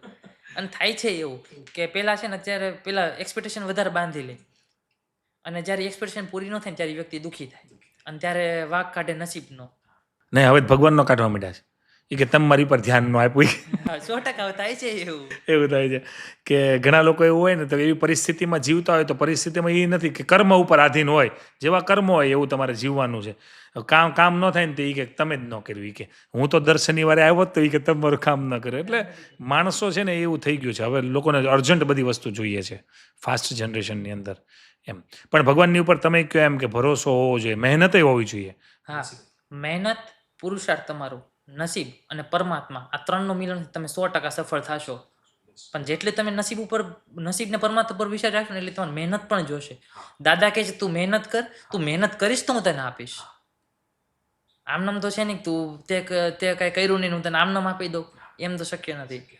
અને થાય છે એવું કે પેલા છે ને અત્યારે પેલા એક્સપેક્ટેશન વધારે બાંધી લે, અને જ્યારે એક્સપેક્ટેશન પૂરી ન થાય ને ત્યારે વ્યક્તિ દુઃખી થાય, અને ત્યારે વાઘ કાઢે નસીબનો. નહીં, હવે ભગવાનનો કાઢવા માંડ્યા છે. એ કે તમે મારી પર ધ્યાન ન આપ્યું. 100% થાય છે એવું. એવું થાય છે કે ઘણા લોકો એવું હોય ને તો એવી પરિસ્થિતિમાં જીવતા હોય તો પરિસ્થિતિમાં એ નથી કે કર્મ ઉપર આધીન હોય, જેવા કર્મ હોય એવું તમારે જીવવાનું છે. કામ ન થાય ને તો એ કે તમે જ ન કર્યું, એ કે હું તો દર શનિવારે આવ્યો તો એ કે તમારું કામ ન કર્યું. એટલે માણસો છે ને એવું થઈ ગયું છે, હવે લોકોને અર્જન્ટ બધી વસ્તુ જોઈએ છે ફાસ્ટ જનરેશનની અંદર એમ. પણ ભગવાનની ઉપર તમે કહો એમ કે ભરોસો હોવો જોઈએ, મહેનત હોવી જોઈએ. હા, મહેનત, પુરુષાર્થ તમારું, નસીબ અને પરમાત્મા, આ ત્રણનું મિલન તમે 100% સફળ થશો. પણ જેટલે તમે નસીબ ને પરમાત્મા પર વિશ્વાસ રાખશો ને એટલે તમારે મહેનત પણ જોશે. દાદા કહે છે તું મહેનત કર, તું મહેનત કરીશ તો હું તને આપીશ. આમનામ તો છે નહીં તું તે કઈ કર્યું નહીં હું તને આમનામ આપી દઉં, એમ તો શક્ય નથી.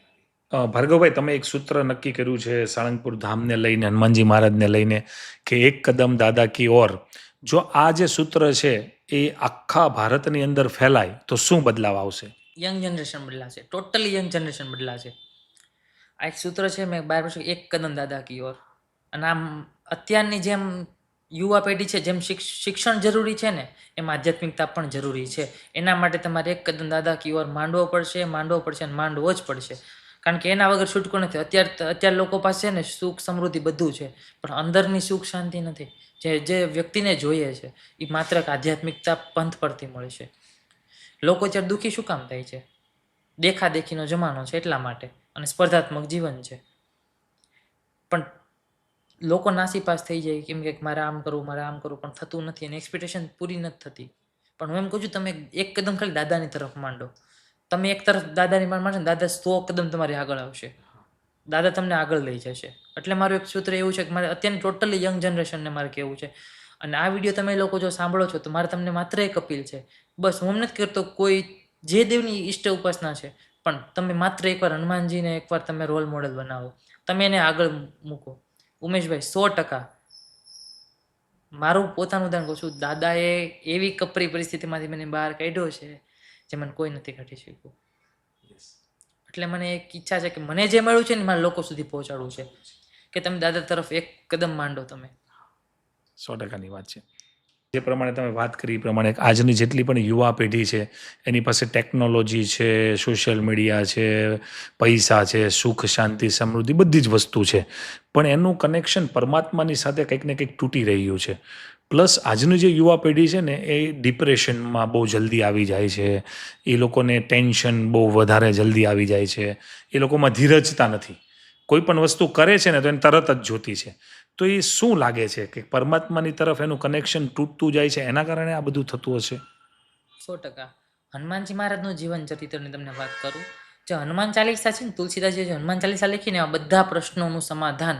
ભાર્ગવભાઈ, તમે એક સૂત્ર નક્કી કર્યું છે સાળંગપુર ધામને લઈને, હનુમાનજી મહારાજને લઈને, કે એક કદમ દાદા કી ઓર. જો આ જે સૂત્ર છે એ આખા ભારતની અંદર ફેલાય તો શું બદલાવ આવશે? યંગ જનરેશન બદલાશે, ટોટલી યંગ જનરેશન બદલાશે. આ એક સૂત્ર છે મેં બહાર પછી, એક કદમ દાદા કી ઓર. અને આમ અત્યારની જેમ યુવા પેઢી છે, જેમ શિક્ષણ જરૂરી છે ને એમ આધ્યાત્મિકતા પણ જરૂરી છે. એના માટે તમારે એક કદમ દાદા કી ઓર માંડવો પડશે અને માંડવો જ પડશે. કારણ કે એના વગર છૂટકો નથી. અત્યારે લોકો પાસે ને સુખ સમૃદ્ધિ બધું છે, પણ અંદરની સુખ શાંતિ નથી. જે વ્યક્તિને જોઈએ છે એ માત્ર આધ્યાત્મિકતા પંથ પરથી મળે છે. લોકો અત્યારે દુઃખી શું કામ થાય છે? દેખાદેખીનો જમાનો છે એટલા માટે, અને સ્પર્ધાત્મક જીવન છે. પણ લોકો નાસીપાસ થઈ જાય કેમ કે મારે આમ કરવું, પણ થતું નથી, અને એક્સપેક્ટેશન પૂરી નથી થતી. પણ હું એમ કહું છું તમે એક કદમ ખાલી દાદાની તરફ માંડો. તમે એક તરફ દાદાની માંડો ને દાદા 100 કદમ તમારી આગળ આવશે. દાદા તમને આગળ લઈ જશે. એટલે મારું એક સૂત્ર એવું છે કે મારે અત્યારની ટોટલી યંગ જનરેશનને મારે કહેવું છે. અને આ વિડીયો તમે લોકો જો સાંભળો છો તો મારે તમને માત્ર એક અપીલ છે. બસ હું એમ નથી કરતો કોઈ જે દેવની ઈષ્ટ ઉપાસના છે, પણ તમે માત્ર એકવાર હનુમાનજીને એકવાર તમે રોલ મોડેલ બનાવો, તમે એને આગળ મૂકો. ઉમેશભાઈ 100% મારું પોતાનું ઉદાહરણ કહું છું, દાદાએ એવી કપરી પરિસ્થિતિમાંથી મને બહાર કાઢ્યો છે જે મને કોઈ નથી કાઢી શક્યું. એટલે મને એક ઈચ્છા છે કે મને જે મળ્યું છે ને મારે લોકો સુધી પહોંચાડવું છે, કે તમે દાદા તરફ એક કદમ માંડો. તમે 100%ની વાત છે. જે પ્રમાણે તમે વાત કરી એ પ્રમાણે આજની જેટલી પણ યુવા પેઢી છે એની પાસે ટેકનોલોજી છે, સોશિયલ મીડિયા છે, પૈસા છે, સુખ શાંતિ સમૃદ્ધિ બધી જ વસ્તુ છે, પણ એનું કનેક્શન પરમાત્માની સાથે કંઈક ને કંઈક તૂટી રહ્યું છે. પ્લસ આજની જે યુવા પેઢી છે ને એ ડિપ્રેશનમાં બહુ જલ્દી આવી જાય છે, એ લોકોને ટેન્શન બહુ વધારે જલ્દી આવી જાય છે, એ લોકોમાં ધીરજતા નથી. કોઈ પણ વસ્તુ કરે છે ને તો એને તરત જ જોતી છે. તો એ શું લાગે છે કે પરમાત્માની તરફ એનું કનેક્શન તૂટતું જાય છે, એના કારણે આ બધું થતું હશે? 100%. હનુમાનજી મહારાજનું જીવન ચરિત્રની તમને વાત કરું, જે હનુમાન ચાલીસા છે ને, તુલસીદાસજી જે હનુમાન ચાલીસા લખીને આ બધા પ્રશ્નોનું સમાધાન,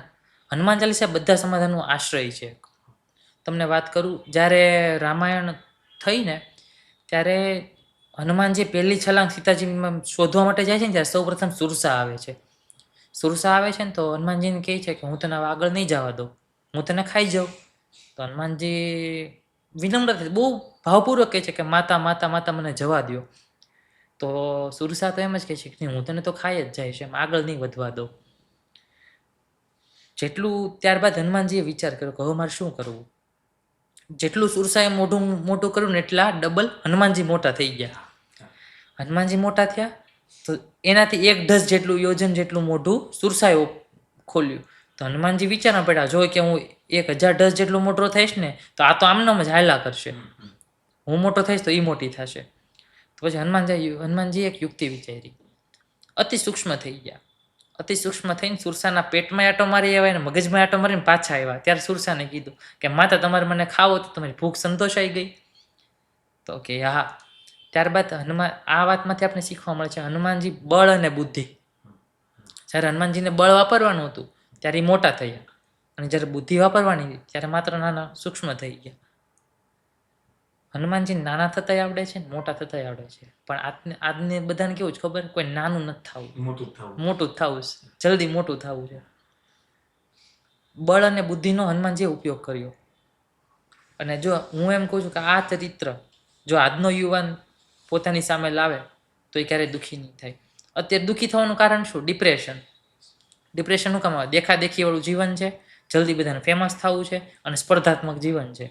હનુમાન ચાલીસા બધા સમાધાનનો આશ્રય છે. તમને વાત કરું, જ્યારે રામાયણ થઈ ને ત્યારે હનુમાનજી પહેલી છલાંગ સીતાજી શોધવા માટે જાય છે ને ત્યારે સૌપ્રથમ સુરસા આવે છે. સુરસા આવે છે ને તો હનુમાનજીને કહે છે કે હું તને હવે આગળ નહીં જવા દઉં, હું તને ખાઈ જાઉં. તો હનુમાનજી વિનમ્ર બહુ ભાવપૂર્વક કહે છે કે માતા માતા માતા મને જવા દો. તો સુરસા તો એમ જ કહે છે કે હું તને તો ખાઈ જ જાય છે, એમ આગળ નહીં વધવા દઉં. જેટલું ત્યારબાદ હનુમાનજીએ વિચાર કર્યો કે હવે મારે શું કરવું. જેટલું સુરસાએ મોટું મોટું કર્યું ને એટલા ડબલ હનુમાનજી મોટા થઈ ગયા. હનુમાનજી મોટા થયા તો એનાથી 1 ઢસ જેટલું યોજન જેટલું મોઢું સુરસાએ ખોલ્યું. તો હનુમાનજી વિચારવા પડ્યા, જો કે હું 1000 ઢસ જેટલો મોટો થઈશ ને તો આ તો આમનામ જ હાયલા કરશે, હું મોટો થઈશ તો એ મોટી થશે. તો પછી હનુમાનજી એક યુક્તિ વિચારી, અતિ સૂક્ષ્મ થઈ ગયા. અતિ સૂક્ષ્મ થઈને સુરસાના પેટમાં આટો મારી આવ્યા ને મગજમાં આટો મારીને પાછા આવ્યા. ત્યારે સુરસાને કીધું કે માતા તમારે મને ખાવો તો તમારી ભૂખ સંતોષાઈ ગઈ? તો કે હા. ત્યારબાદ આ વાતમાંથી આપણે શીખવા મળે છે હનુમાનજી બળ અને બુદ્ધિ. જ્યારે હનુમાનજીને બળ વાપરવાનું હતું ત્યારે એ મોટા થયા, અને જ્યારે બુદ્ધિ વાપરવાની હતી ત્યારે માત્ર નાના સૂક્ષ્મ થઈ ગયા. હનુમાનજી નાના થતા આવડે છે ને મોટા થતા આવડે છે, પણ આજને બધાને કેવું છે ખબર, કોઈ નાનું નથી થવું, મોટું જ થવું છે, જલ્દી મોટું થવું છે. બળ અને બુદ્ધિનો હનુમાનજીએ ઉપયોગ કર્યો. અને જો હું એમ કહું છું કે આ ચરિત્ર જો આજનો યુવાન પોતાની સામે લાવે તો એ ક્યારેય દુઃખી નહીં થાય. અત્યારે દુઃખી થવાનું કારણ શું? ડિપ્રેશન. ડિપ્રેશનનું કામ આવે, દેખાદેખીવાળું જીવન છે, જલ્દી બધાને ફેમસ થવું છે, અને સ્પર્ધાત્મક જીવન છે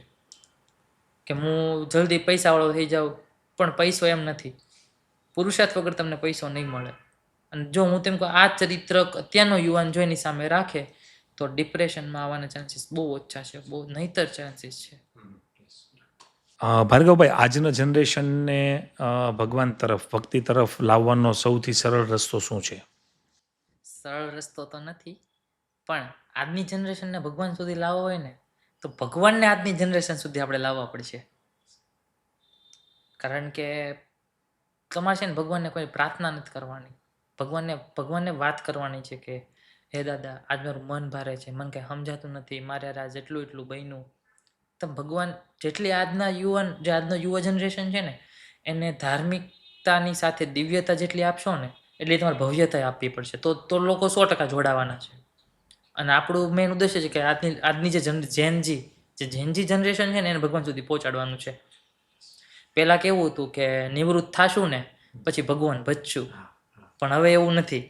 કે હું જલ્દી પૈસાવાળો થઈ જાઉં. પણ પૈસો એમ નથી, પુરુષાર્થ વગર તમને પૈસો નહીં મળે. અને જો હું તેમ કહું આ ચરિત્ર અત્યારનો યુવાન જો એની સામે રાખે તો ડિપ્રેશનમાં આવવાના ચાન્સીસ બહુ ઓછા છે, બહુ નહીતર ચાન્સીસ છે. ભાર્ગવભાઈ, આજના જનરેશનને ભગવાન તરફ ભક્તિ તરફ લાવવાનો સૌથી સરળ રસ્તો શું છે? સરળ રસ્તો તો નથી, પણ આજની જનરેશનને ભગવાન સુધી લાવવા હોય ને તો ભગવાનને આજની જનરેશન સુધી આપણે લાવવા પડશે. કારણ કે તમારે છે ને ભગવાનને કોઈ પ્રાર્થના નથી કરવાની, ભગવાનને વાત કરવાની છે કે હે દાદા આજ મારું મન ભારે છે, મને કંઈ સમજાતું નથી, મારે આ એટલું બન્યું. તો ભગવાન જેટલી આજનો યુવા જનરેશન છે ને એને ધાર્મિકતાની સાથે દિવ્યતા જેટલી આપશો ને એટલી તમારે ભવ્યતા આપવી પડશે, તો લોકો 100% જોડાવાના છે. અને આપણું મેઇન ઉદ્દેશ્ય છે કે આજની જે ઝેનજી જનરેશન છે ને એને ભગવાન સુધી પહોંચાડવાનું છે. પહેલાં કેવું હતું કે નિવૃત્ત થાશું ને પછી ભગવાન ભજશું, પણ હવે એવું નથી.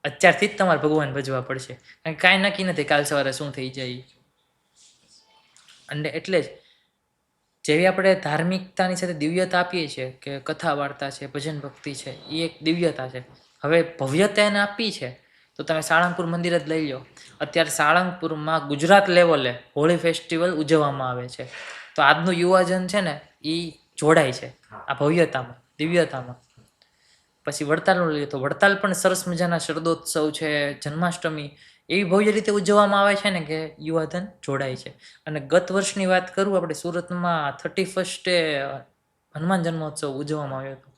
અત્યારથી જ તમારે ભગવાન ભજવા પડશે, કારણ કે કાંઈ નક્કી નથી કાલ સવારે શું થઈ જાય. અને એટલે જ જેવી આપણે ધાર્મિકતાની સાથે દિવ્યતા આપીએ છીએ કે કથા વાર્તા છે, ભજન ભક્તિ છે, એ એક દિવ્યતા છે. હવે ભવ્યતા એને આપી છે તો તમે સાળંગપુર મંદિર જ લઈ લો. અત્યારે સાળંગપુરમાં ગુજરાત લેવલે હોળી ફેસ્ટિવલ ઉજવવામાં આવે છે. તો આજનું યુવાજન છે ને એ જોડાય છે આ ભવ્યતામાં, દિવ્યતામાં. પછી વડતાલનું લઈએ તો વડતાલ પણ સરસ મજાના શરદોત્સવ છે, જન્માષ્ટમી એવી ભવ્ય રીતે ઉજવવામાં આવે છે ને કે યુવાધન જોડાય છે. અને ગત વર્ષની વાત કરું, આપણે સુરતમાં 31 હનુમાન જન્મોત્સવ ઉજવવામાં આવ્યો હતો.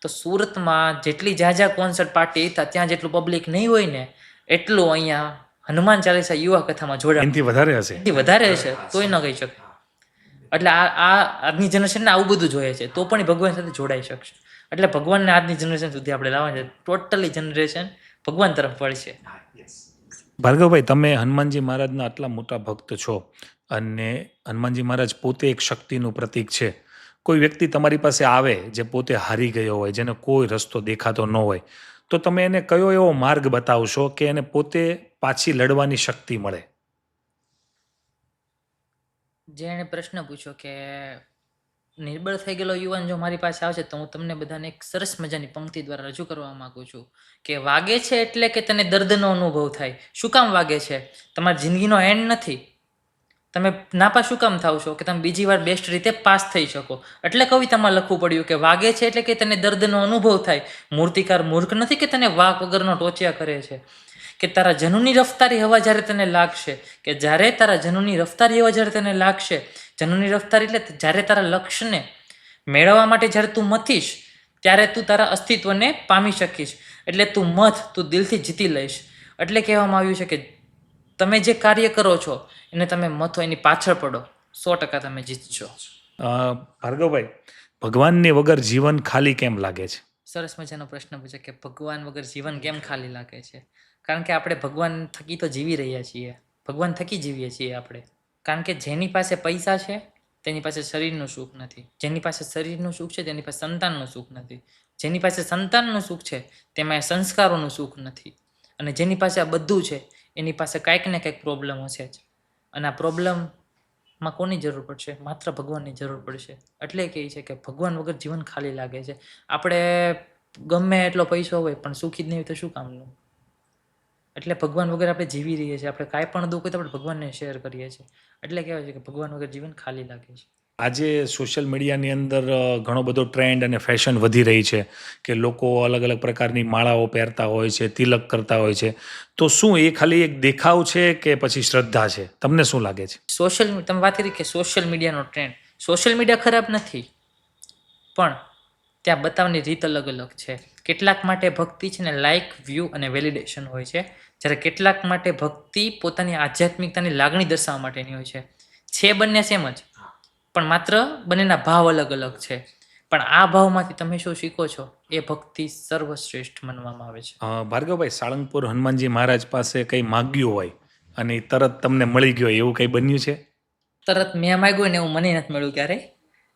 તો સુરતમાં જેટલી જ્યાં કોન્સર્ટ પાર્ટી હતા ત્યાં જેટલું પબ્લિક નહીં હોય ને એટલું અહીંયા હનુમાન ચાલીસા યુવા કથામાં જોડાય, એનાથી વધારે હશે, એનાથી વધારે હશે તોય ન કહી શકે. એટલે આજની જનરેશનને આવું બધું જોઈએ છે તો પણ એ ભગવાન સાથે જોડાઈ શકશે. એટલે ભગવાનને આજની જનરેશન સુધી આપણે લાવવાનું છે, ટોટલી જનરેશન ભગવાન તરફ વળશે. ભાર્ગવભાઈ, તમે હનુમાનજી મહારાજના આટલા મોટા ભક્ત છો, અને હનુમાનજી મહારાજ પોતે એક શક્તિનું પ્રતીક છે. કોઈ વ્યક્તિ તમારી પાસે આવે જે પોતે હારી ગયો હોય, જેને કોઈ રસ્તો દેખાતો ન હોય, તો તમે એને કયો એવો માર્ગ બતાવશો કે એને પોતે પાછી લડવાની શક્તિ મળે? જેણે પ્રશ્ન પૂછ્યો કે નિર્બળ થઈ ગયેલો યુવાન જો મારી પાસે આવશે તો હું તમને બધાને એક સરસ મજાની પંક્તિ દ્વારા રજૂ કરવા માંગુ છું કે વાગે છે એટલે કે તને દર્દનો અનુભવ થાય. શું કામ વાગે છે? તમારી જિંદગીનો એન્ડ નથી. તમે નાપાસ શું કામ થાવ છો કે તમે બીજી વાર બેસ્ટ રીતે પાસ થઈ શકો. એટલે કવિતામાં લખવું પડ્યું કે વાગે છે એટલે કે તને દર્દનો અનુભવ થાય. મૂર્તિકાર મૂર્ખ નથી કે તને વાક વગરનો ટોચ્યા કરે છે. કે તારા જનુની રફતારી હવા જ્યારે તને લાગશે, કે જ્યારે તારા જનુની રફતારી હવા જ્યારે તને લાગશે, જનુની રફતારી એટલે જ્યારે તારા લક્ષ્યને મેળવવા માટે જ્યારે તું મથીશ ત્યારે તું તારા અસ્તિત્વને પામી શકીશ. એટલે તું મથ, તું દિલથી જીતી લઈશ. એટલે કહેવામાં આવ્યું છે કે તમે જે કાર્ય કરો છો એને તમે મથો, એની પાછળ પડો, 100% તમે જીતશો. ભાર્ગવભાઈ, ભગવાનની વગર જીવન ખાલી કેમ લાગે છે? સરસ મજાનો પ્રશ્ન પૂછે કે ભગવાન વગર જીવન કેમ ખાલી લાગે છે? કારણ કે આપણે ભગવાન થકી તો જીવી રહ્યા છીએ, ભગવાન થકી જીવીએ છીએ આપણે. કારણ કે જેની પાસે પૈસા છે તેની પાસે શરીરનું સુખ નથી, જેની પાસે શરીરનું સુખ છે તેની પાસે સંતાનનું સુખ નથી, જેની પાસે સંતાનનું સુખ છે તેમાં સંસ્કારોનું સુખ નથી, અને જેની પાસે આ બધું છે એની પાસે કાંઈક ને કંઈક પ્રોબ્લેમો છે જ. અને આ પ્રોબ્લેમમાં કોની જરૂર પડશે? માત્ર ભગવાનની જરૂર પડશે. એટલે કહે છે કે ભગવાન વગર જીવન ખાલી લાગે છે. આપણે ગમે એટલો પૈસો હોય પણ સુખી જ નહીં હોય તો શું કામનું? એટલે ભગવાન વગર આપણે જીવી રહીએ છીએ, આપણે કાંઈ પણ દુઃખ હોય તો આપણે ભગવાનને શેર કરીએ છીએ. એટલે કહેવાય છે કે ભગવાન વગર જીવન ખાલી લાગે છે. આજે સોશિયલ મીડિયાની અંદર ઘણો બધો ટ્રેન્ડ અને ફેશન વધી રહી છે કે લોકો અલગ અલગ પ્રકારની માળાઓ પહેરતા હોય છે, તિલક કરતા હોય છે. તો શું એ ખાલી એક દેખાવ છે કે પછી શ્રદ્ધા છે? તમને શું લાગે છે? તમે વાત કરી કે સોશિયલ મીડિયાનો ટ્રેન્ડ. સોશિયલ મીડિયા ખરાબ નથી, પણ ત્યાં બતાવવાની રીત અલગ અલગ છે. કેટલાક માટે ભક્તિ છે ને લાઇક, વ્યૂ અને વેલિડેશન હોય છે, જ્યારે કેટલાક માટે ભક્તિ પોતાની આધ્યાત્મિકતાની લાગણી દર્શાવવા માટેની હોય છે. બંને સેમ જ, પણ માત્ર બંનેના ભાવ અલગ અલગ છે. પણ આ ભાવમાંથી તમે શું શીખો છો એ ભક્તિ સર્વશ્રેષ્ઠ માનવામાં આવે છે. ભાર્ગવભાઈ, સાળંગપુર હનુમાનજી મહારાજ પાસે કંઈ માગ્યું હોય અને એ તરત તમને મળી ગયો, એવું કંઈ બન્યું છે? તરત મેં માગ્યું ને એવું મને નથી મળ્યું ક્યારેય.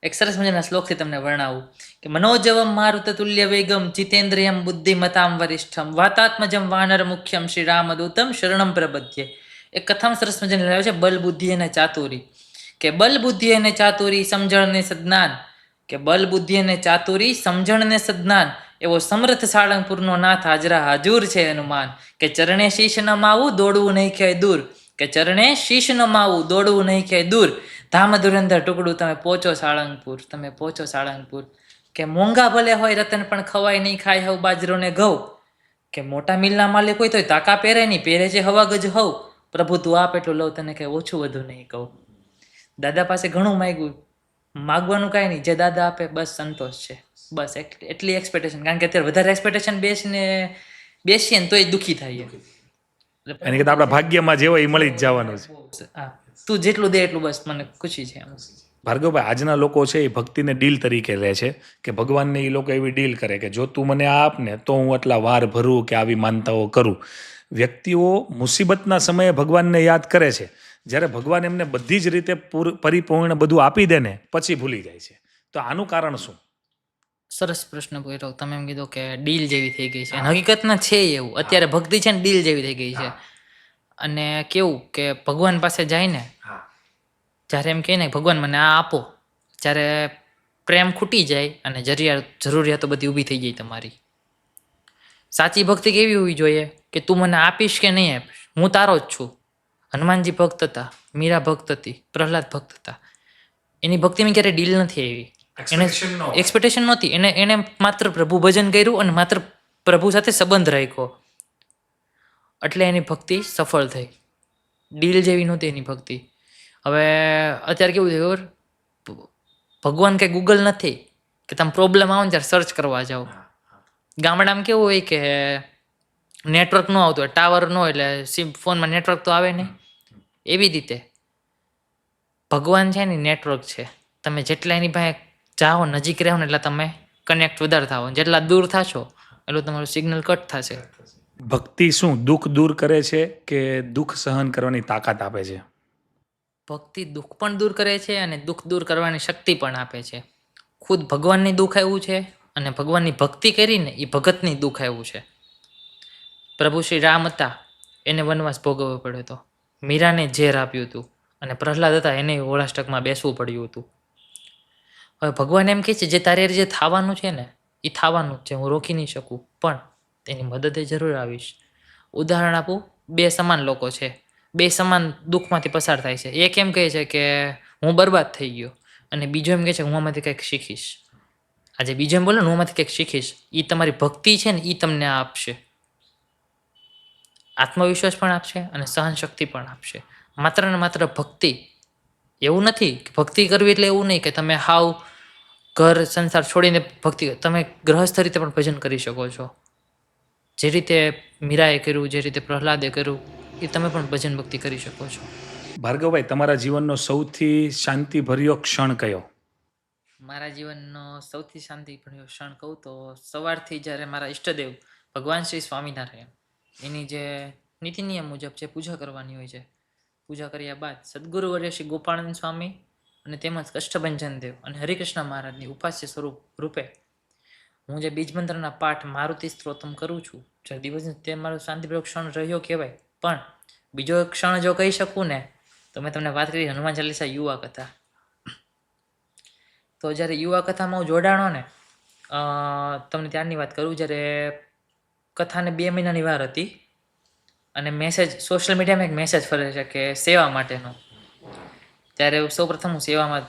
એક સરસ મજાના શ્લોકથી તમને વર્ણાવું કે મનોજવમ મારુત તુલ્ય વેગમ જીતેન્દ્રિયમ બુદ્ધિમતામ વરિષ્ઠમ વાતાત્મજમ વાનર મુખ્યમ શ્રી રામદૂતમ શરણમ પ્રબધ્યે. એક કથામાં સરસ મજાની લાવે છે બલ બુદ્ધિ અને ચાતુરી. કે બલ બુદ્ધિ અને ચાતુરી સમજણ ને સજ્ઞાન, કે બલ બુદ્ધિ અને ચાતુરી સમજણ ને સજ્ઞાન એવો સમર્થ સાળંગપુરનો નાથ હાજરા હાજુર છે હનુમાન. કે ચરણે શીશ ન માવું દોડવું નહીં ક્યાંય દૂર, કે ચરણે શીશ ન માવું દોડવું નહીં ક્યાંય દૂર, ધામ ધુરંધર ટુકડું તમે પહોંચો સાળંગપુર, તમે પહોંચો સાળંગપુર. કે મોંઘા ભલે હોય રતન પણ ખવાય નહીં ખાય હવ બાજરો ને ઘઉં, કે મોટા મિલના માલિક હોય તોય તાકા પહેરે નહીં, પહેરે છે હવા ગજ હવ, પ્રભુ તું આપ એટલું લઉં તને કઈ ઓછું વધુ નહીં કહું. દાદા પાસે ઘણું માગ્યું, માગવાનું કાંઈ નહીં, જે દાદા આપે બસ સંતોષ છે, બસ એટલી એક્સપેક્ટેશન. કારણ કે અત્યારે વધારે એક્સપેક્ટેશન બેસીએ ને તોય દુઃખી થાય. એની કરતાં આપણા ભાગ્યમાં જે હોય એ મળી જ જવાનું છે. હા, તું જેટલું દે એટલું બસ મને ખુશી છે. ભાર્ગવભાઈ, આજના લોકો છે એ ભક્તિને ડીલ તરીકે લે છે કે ભગવાનને એ લોકો એવી ડીલ કરે કે જો તું મને આ આપ ને તો હું આટલા વાર ભરું કે આવી માનતાઓ કરું. વ્યક્તિઓ મુસીબતના સમયે ભગવાનને યાદ કરે છે, જ્યારે ભગવાન એમને બધી જ રીતે પરિપૂર્ણ બધું આપી દે ને પછી ભૂલી જાય છે. તો આનું કારણ શું? સરસ પ્રશ્ન પૂછ્યો તમે. એમ કીધું કે ડીલ જેવી થઈ ગઈ છે, અને હકીકતમાં છે એવું. અત્યારે ભક્તિ છે ને ડીલ જેવી થઈ ગઈ છે. અને કેવું કે ભગવાન પાસે જાય ને જ્યારે એમ કહે ને ભગવાન મને આ આપો, જ્યારે પ્રેમ ખૂટી જાય અને જરૂરિયાતો બધી ઊભી થઈ જાય તમારી. સાચી ભક્તિ કેવી હોવી જોઈએ કે તું મને આપીશ કે નહીં આપીશ, હું તારો જ છું. હનુમાનજી ભક્ત હતા, મીરા ભક્ત હતી, પ્રહલાદ ભક્ત હતા. એની ભક્તિમાં ક્યારે ડીલ નથી આવી, એને એક્સપેક્ટેશન નહોતી. એને માત્ર પ્રભુ ભજન કર્યું અને માત્ર પ્રભુ સાથે સંબંધ રાખ્યો, એટલે એની ભક્તિ સફળ થઈ. ડીલ જેવી નહોતી એની ભક્તિ. હવે અત્યારે કેવું થયું, ભગવાન કે ગૂગલ નથી કે તમે પ્રોબ્લેમ આવે ને ત્યારે સર્ચ કરવા જાઓ. ગામડામાં કેવું હોય કે નેટવર્ક ન આવતું હોય, ટાવર ન હોય એટલે ફોનમાં નેટવર્ક તો આવે નહીં. એવી રીતે ભગવાન છે ને નેટવર્ક છે. તમે જેટલા એની પાસે જાઓ, નજીક રહો ને એટલે તમે કનેક્ટ વધારે થાઓ, જેટલા દૂર થશો એટલું તમારું સિગ્નલ કટ થશે. ભક્તિ શું દુઃખ દૂર કરે છે કે દુઃખ સહન કરવાની તાકાત આપે છે? ભક્તિ દુઃખ પણ દૂર કરે છે અને દુઃખ દૂર કરવાની શક્તિ પણ આપે છે. ખુદ ભગવાનની દુઃખ આવ્યું છે અને ભગવાનની ભક્તિ કરીને એ ભગતની દુઃખ આવ્યું છે. પ્રભુ શ્રી રામ હતા એને વનવાસ ભોગવવો પડ્યો હતો. મીરાને ઝેર આપ્યું હતું અને પ્રહલાદ હતા એને હોળાષ્ટકમાં બેસવું પડ્યું હતું. હવે ભગવાન એમ કહે છે જે તારે જે થવાનું છે ને એ થવાનું જ છે, હું રોકી નહીં શકું, પણ તેની મદદે જરૂર આવીશ. ઉદાહરણ આપું, બે સમાન લોકો છે, બે સમાન દુઃખમાંથી પસાર થાય છે. એક એમ કહે છે કે હું બરબાદ થઈ ગયો અને બીજો એમ કહે છે કે હું આમાંથી કંઈક શીખીશ. આજે બીજો એમ બોલે ને હું આમાંથી કંઈક શીખીશ, એ તમારી ભક્તિ છે ને એ તમને આ આપશે, આત્મવિશ્વાસ પણ આપશે અને સહનશક્તિ પણ આપશે. માત્ર ને માત્ર ભક્તિ એવું નથી કે ભક્તિ કરવી એટલે એવું નહીં કે તમે હાવ ઘર સંસાર છોડીને ભક્તિ, તમે ગ્રહસ્થ રીતે પણ ભજન કરી શકો છો. જે રીતે મીરાએ કર્યું, જે રીતે પ્રહલાદે કર્યું, એ તમે પણ ભજન ભક્તિ કરી શકો છો. ભાર્ગવભાઈ, તમારા જીવનનો સૌથી શાંતિભર્યો ક્ષણ કયો? મારા જીવનનો સૌથી શાંતિભર્યો ક્ષણ કહું તો સવારથી જ્યારે મારા ઈષ્ટદેવ ભગવાન શ્રી સ્વામિનારાયણ એની જે નીતિ નિયમ મુજબ જે પૂજા કરવાની હોય છે, પૂજા કર્યા બાદ સદગુરુ વર્ય શ્રી ગોપાળાનંદ સ્વામી અને તેમજ કષ્ટભંજન દેવ અને હરિકૃષ્ણ મહારાજની ઉપાસ્ય સ્વરૂપ રૂપે હું જે બીજ મંત્રના પાઠ મારુતિ સ્ત્રોતમ કરું છું, જે દિવસ તે મારો શાંતિભર્યો ક્ષણ રહ્યો કહેવાય. પણ બીજો એક ક્ષણ જો કહી શકું ને તો મેં તમને વાત કરી હનુમાન ચાલીસા યુવા કથા. તો જ્યારે યુવા કથામાં હું જોડાણો ને, તમને ત્યારની વાત કરું, જ્યારે કથાને 2 મહિનાની વાર હતી અને મેસેજ સોશિયલ મીડિયામાં એક મેસેજ ફરે છે કે સેવા માટેનો. ત્યારે સૌપ્રથમ હું સેવામાં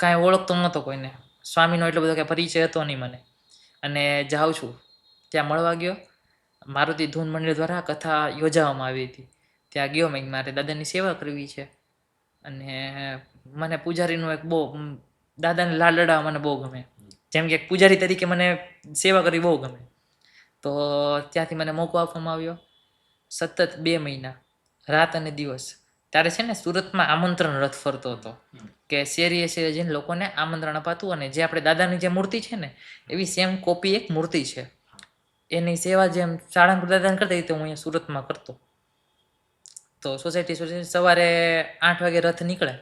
કાંઈ ઓળખતો નહોતો કોઈને, સ્વામીનો એટલો બધો કાંઈ પરિચય હતો નહીં મને, અને જાઉં છું ત્યાં મળવા ગયો. મારુતિ ધૂન મંડળ દ્વારા કથા યોજવામાં આવી હતી, ત્યાં ગયો. મેં મારે દાદાની સેવા કરવી છે અને મને પૂજારીનું એક બહુ, દાદાને લાડડા મને બહુ ગમે, જેમ કે એક પૂજારી તરીકે મને સેવા કરવી બહુ ગમે. તો ત્યાંથી મને મોકો આપવામાં આવ્યો. સતત 2 મહિના રાત અને દિવસ. ત્યારે છે ને સુરતમાં આમંત્રણ રથ ફરતો હતો કે શેરીએ શેરીએ જઈને લોકોને આમંત્રણ અપાતું, અને જે આપણે દાદાની જે મૂર્તિ છે ને એવી સેમ કોપી એક મૂર્તિ છે, એની સેવા જેમ સાળંગપુર દાદાને કરતા એ રીતે હું અહીંયા સુરતમાં કરતો. તો સોસાયટી સવારે 8 વાગે રથ નીકળે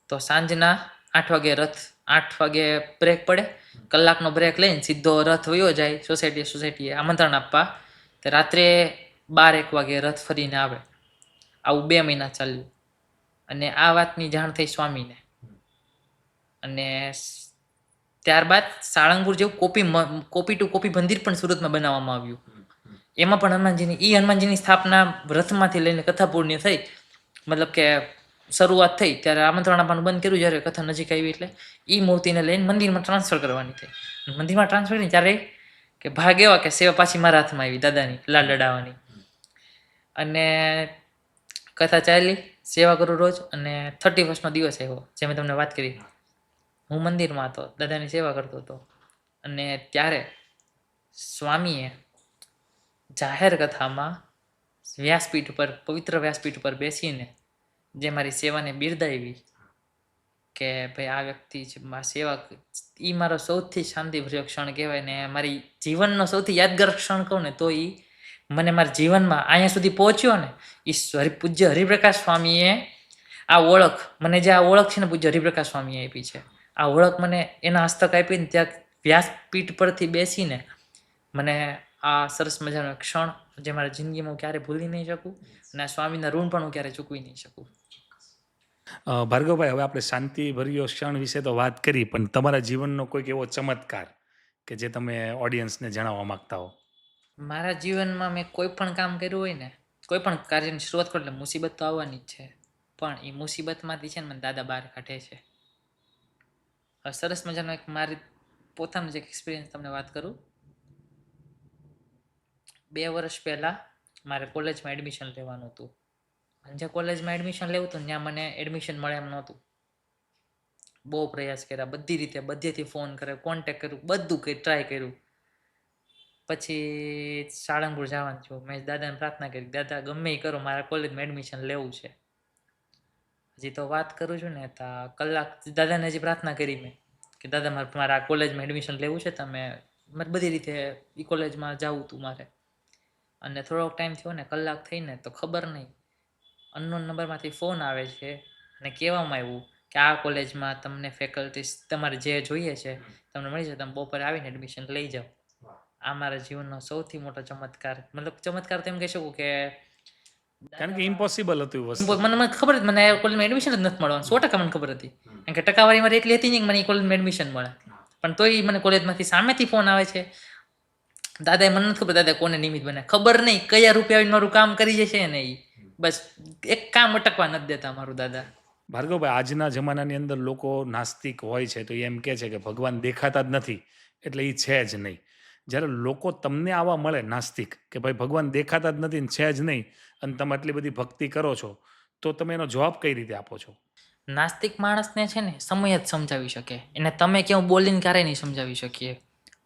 તો સાંજના 8 વાગે રથ, 8 વાગે બ્રેક પડે, કલાકનો બ્રેક લઈને સીધો રથ વયો જાય સોસાયટીએ આમંત્રણ આપવા. તો રાત્રે 12-1 વાગે રથ ફરીને આવે. આવું 2 મહિના ચાલ્યું અને આ વાતની જાણ થઈ સ્વામીને. અને ત્યારબાદ સાળંગપુર જેવું કોપી ટુ કોપી મંદિર પણ સુરતમાં બનાવવામાં આવ્યું. એમાં પણ હનુમાનજીની સ્થાપના રથમાંથી લઈને કથા પૂર્ણ થઈ, મતલબ કે શરૂઆત થઈ ત્યારે આમંત્રણ આપવાનું બંધ કર્યું. જ્યારે કથા નજીક આવી એટલે એ મૂર્તિને લઈને મંદિરમાં ટ્રાન્સફર કરવાની થઈ. મંદિરમાં ટ્રાન્સફર કરી ત્યારે કે ભાગ એવા કે સેવા પાછી મારા હાથમાં આવી, દાદાની લાલ લડાવવાની. અને કથા ચાલી, સેવા કરું રોજ. અને 31st દિવસ આવ્યો, જે મેં તમને વાત કરી. હું મંદિરમાં હતો, દાદાની સેવા કરતો હતો, અને ત્યારે સ્વામીએ જાહેર કથામાં વ્યાસપીઠ ઉપર, પવિત્ર વ્યાસપીઠ ઉપર બેસીને જે મારી સેવાને બિરદાવી કે ભાઈ આ વ્યક્તિ છે સેવા, એ મારો સૌથી શાંતિભર્યો ક્ષણ કહેવાય. ને મારી જીવનનો સૌથી યાદગાર ક્ષણ કહું ને તો એ મને મારા જીવનમાં અહીંયા સુધી પહોંચ્યો ને, એ પૂજ્ય હરિપ્રકાશ સ્વામીએ આ ઓળખ, મને જે આ ઓળખ છે ને પૂજ્ય હરિપ્રકાશ સ્વામીએ આપી છે. આ ઓળખ મને એના હસ્તક આપીને ત્યાં વ્યાસપીઠ પરથી બેસીને મને આ સરસ મજાનો ક્ષણ જે મારા જિંદગીમાં હું ક્યારેય ભૂલી નહીં શકું, અને આ સ્વામીના ઋણ પણ હું ક્યારેય ચૂકવી નહીં શકું. ભાર્ગવભાઈ, હવે આપણે શાંતિભર્યો ક્ષણ વિશે તો વાત કરી, પણ તમારા જીવનનો કોઈક એવો ચમત્કાર કે જે તમે ઓડિયન્સને જણાવવા માંગતા હો? મારા જીવનમાં મેં કોઈ પણ કામ કર્યું હોય ને, કોઈ પણ કાર્યની શરૂઆત કરું એટલે મુસીબત તો આવવાની જ છે, પણ એ મુસીબતમાંથી છે ને મને દાદા બહાર કાઢે છે. સરસ મજાનો એક મારી પોતાનો જ એક એક્સપિરિયન્સ તમને વાત કરું. 2 વર્ષ પહેલાં મારે કોલેજમાં એડમિશન લેવાનું હતું. જે કોલેજમાં એડમિશન લેવું હતું ત્યાં મને એડમિશન મળે એમ નહોતું. બહુ પ્રયાસ કર્યા, બધી રીતે, બધેથી ફોન કર્યો, કોન્ટેક્ટ કર્યું, બધું ટ્રાય કર્યું. પછી સાળંગપુર જવાનું થયું. મેં દાદાને પ્રાર્થના કરી, દાદા ગમે એ કરો, મારા કોલેજમાં એડમિશન લેવું છે. હજી તો વાત કરું છું ને તો કલાક દાદાને હજી પ્રાર્થના કરી મેં કે દાદા મારા કોલેજમાં એડમિશન લેવું છે, તમે મારે બધી રીતે એ કોલેજમાં જવું હતું મારે. અને થોડોક ટાઈમ થયો ને, કલાક થઈને તો ખબર નહીં, અનનોન નંબરમાંથી ફોન આવે છે અને કહેવામાં આવ્યું કે આ કોલેજમાં તમને ફેકલ્ટીસ તમારે જે જોઈએ છે તમને મળી જાય, તમે બપોરે આવીને એડમિશન લઈ જાઓ. આ મારા જીવનનો સૌથી મોટો ચમત્કાર, મતલબ ચમત્કાર તો એમ કહી શકું કે કારણ કે ઇમ્પોસિબલ હતું એ વસ્તુ. મને ખબર હતી, મને કોલેજમાં એડમિશન જ નથી મળવાનું, 100% મને ખબર હતી. કારણ કે ટકાવારી મારી એટલી હતી નહીં કે મને એ કોલેજમાં એડમિશન મળે. પણ તોય મને કોલેજમાંથી સામેથી ફોન આવે છે. દાદાએ મને નથી ખબર દાદા કોને નિમિત્ત બને, ખબર નહીં કયા રૂપિયા આવીને મારું કામ કરી જશે ને એ બસ એક કામ અટકવા નથી દેતા મારું દાદા. ભાર્ગવભાઈ, આજના જમાનાની અંદર લોકો નાસ્તિક હોય છે તો એ એમ કહે છે કે ભગવાન દેખાતા જ નથી એટલે એ છે જ નહીં. જ્યારે લોકો તમને આવા મળે નાસ્તિક કે ભાઈ ભગવાન દેખાતા જ નથી ને છે જ નહીં, અને તમે આટલી બધી ભક્તિ કરો છો, તો તમે એનો જવાબ કઈ રીતે આપો છો? નાસ્તિક માણસને છે ને સમય જ સમજાવી શકે, એને તમે કેવું બોલીને ક્યારેય નહીં સમજાવી શકીએ.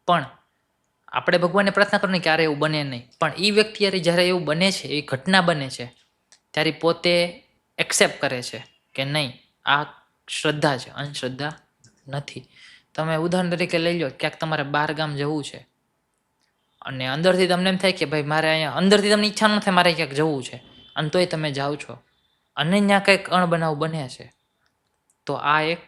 પણ આપણે ભગવાનને પ્રાર્થના કરવાની ક્યારે એવું બને નહીં. પણ એ વ્યક્તિ જ્યારે એવું બને છે, એ ઘટના બને છે, ત્યારે પોતે એક્સેપ્ટ કરે છે કે નહીં આ શ્રદ્ધા છે, અંધશ્રદ્ધા નથી. તમે ઉદાહરણ તરીકે લઈ લો, ક્યાંક તમારે 12 ગામ જવું છે અને અંદરથી તમને એમ થાય કે ભાઈ મારે અહીંયા, અંદરથી તમને ઈચ્છા ન થાય મારે ક્યાંક જવું છે, અને તોય તમે જાઓ છો અને ત્યાં કંઈક અણબનાવ બને છે, તો આ એક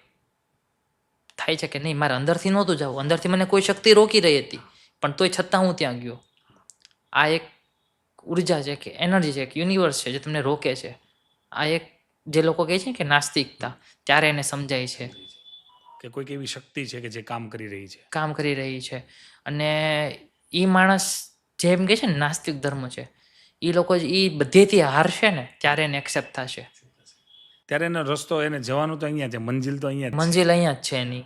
થાય છે કે નહીં મારે અંદરથી નહોતું જવું, અંદરથી મને કોઈ શક્તિ રોકી રહી હતી પણ તોય છતાં હું ત્યાં ગયો. આ એક ઉર્જા છે કે એનર્જી છે કે યુનિવર્સ છે જે તમને રોકે છે. આ એક જે લોકો કહે છે કે નાસ્તિકતા, ત્યારે એને સમજાય છે કે કોઈક એવી શક્તિ છે કે જે કામ કરી રહી છે. કામ કરી રહી છે. અને એ માણસ જેમ કહે છે ને નાસ્તિક ધર્મ છે, એ લોકો એ બધેથી હારશે ને ત્યારે એને એક્સેપ્ટ થશે. ત્યારે એનો રસ્તો, એને જવાનું તો અહીંયા છે, મંજિલ તો અહીંયા જ છે. મંજિલ અહીંયા જ છે એની.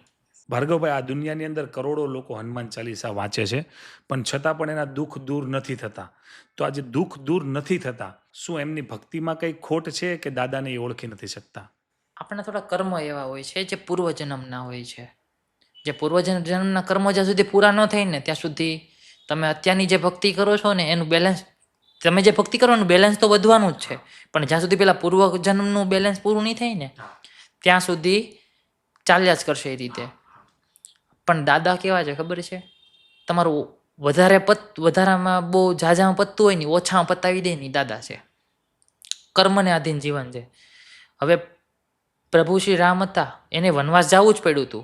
ભાર્ગવભાઈ, આ દુનિયાની અંદર કરોડો લોકો હનુમાન ચાલીસા વાંચે છે, પણ છતાં પણ એના દુઃખ દૂર નથી થતા. તો આજે દુઃખ દૂર નથી થતા, શું એમની ભક્તિમાં કંઈ ખોટ છે કે દાદાને એ ઓળખી નથી શકતા? આપણા થોડા કર્મ એવા હોય છે જે પૂર્વજન્મના હોય છે. જે પૂર્વજન્મના કર્મો જ્યાં સુધી પૂરા ન થાય ને ત્યાં સુધી તમે અત્યારની જે ભક્તિ કરો છો ને એનું બેલેન્સ, તમે જે ભક્તિ કરો એનું બેલેન્સ તો વધવાનું જ છે, પણ જ્યાં સુધી પેલા પૂર્વજન્મનું બેલેન્સ પૂરું નહીં થાય ને ત્યાં સુધી ચાલ્યા જ કરશે એ રીતે. પણ દાદા કેવા છે ખબર છે? તમારું વધારામાં બહુ ઝાઝામાં પતતું હોય ને ઓછામાં પતાવી દે ને દાદા છે. કર્મને આધીન જીવન છે. હવે પ્રભુ શ્રી રામ હતા, એને વનવાસ જવું જ પડ્યું હતું,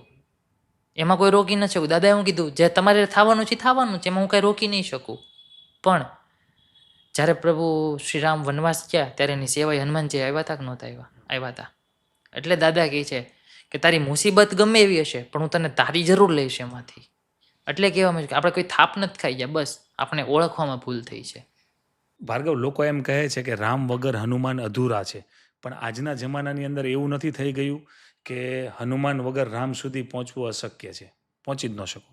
એમાં કોઈ રોકી ન શકું. દાદાએ એવું કીધું જે તમારે થવાનું છે થવાનું છે, એમાં હું કાંઈ રોકી નહીં શકું. પણ જ્યારે પ્રભુ શ્રી રામ વનવાસ ગયા ત્યારે એની સેવાએ હનુમાનજી આવ્યા હતા કે નહોતા આવ્યા હતા. એટલે દાદા કહે છે કે તારી મુસીબત ગમે એવી હશે પણ હું તને તારી જરૂર લઈશ એમાંથી. એટલે કહેવામાં છે કે આપણે કોઈ થાપ નથી ખાઈ ગયા, બસ આપણે ઓળખવામાં ભૂલ થઈ છે. ભાર્ગવ, લોકો એમ કહે છે કે રામ વગર હનુમાન અધૂરા છે, પણ આજના જમાનાની અંદર એવું નથી થઈ ગયું કે હનુમાન વગર રામ સુધી પહોંચવું અશક્ય છે, પહોંચી જ ન શકો?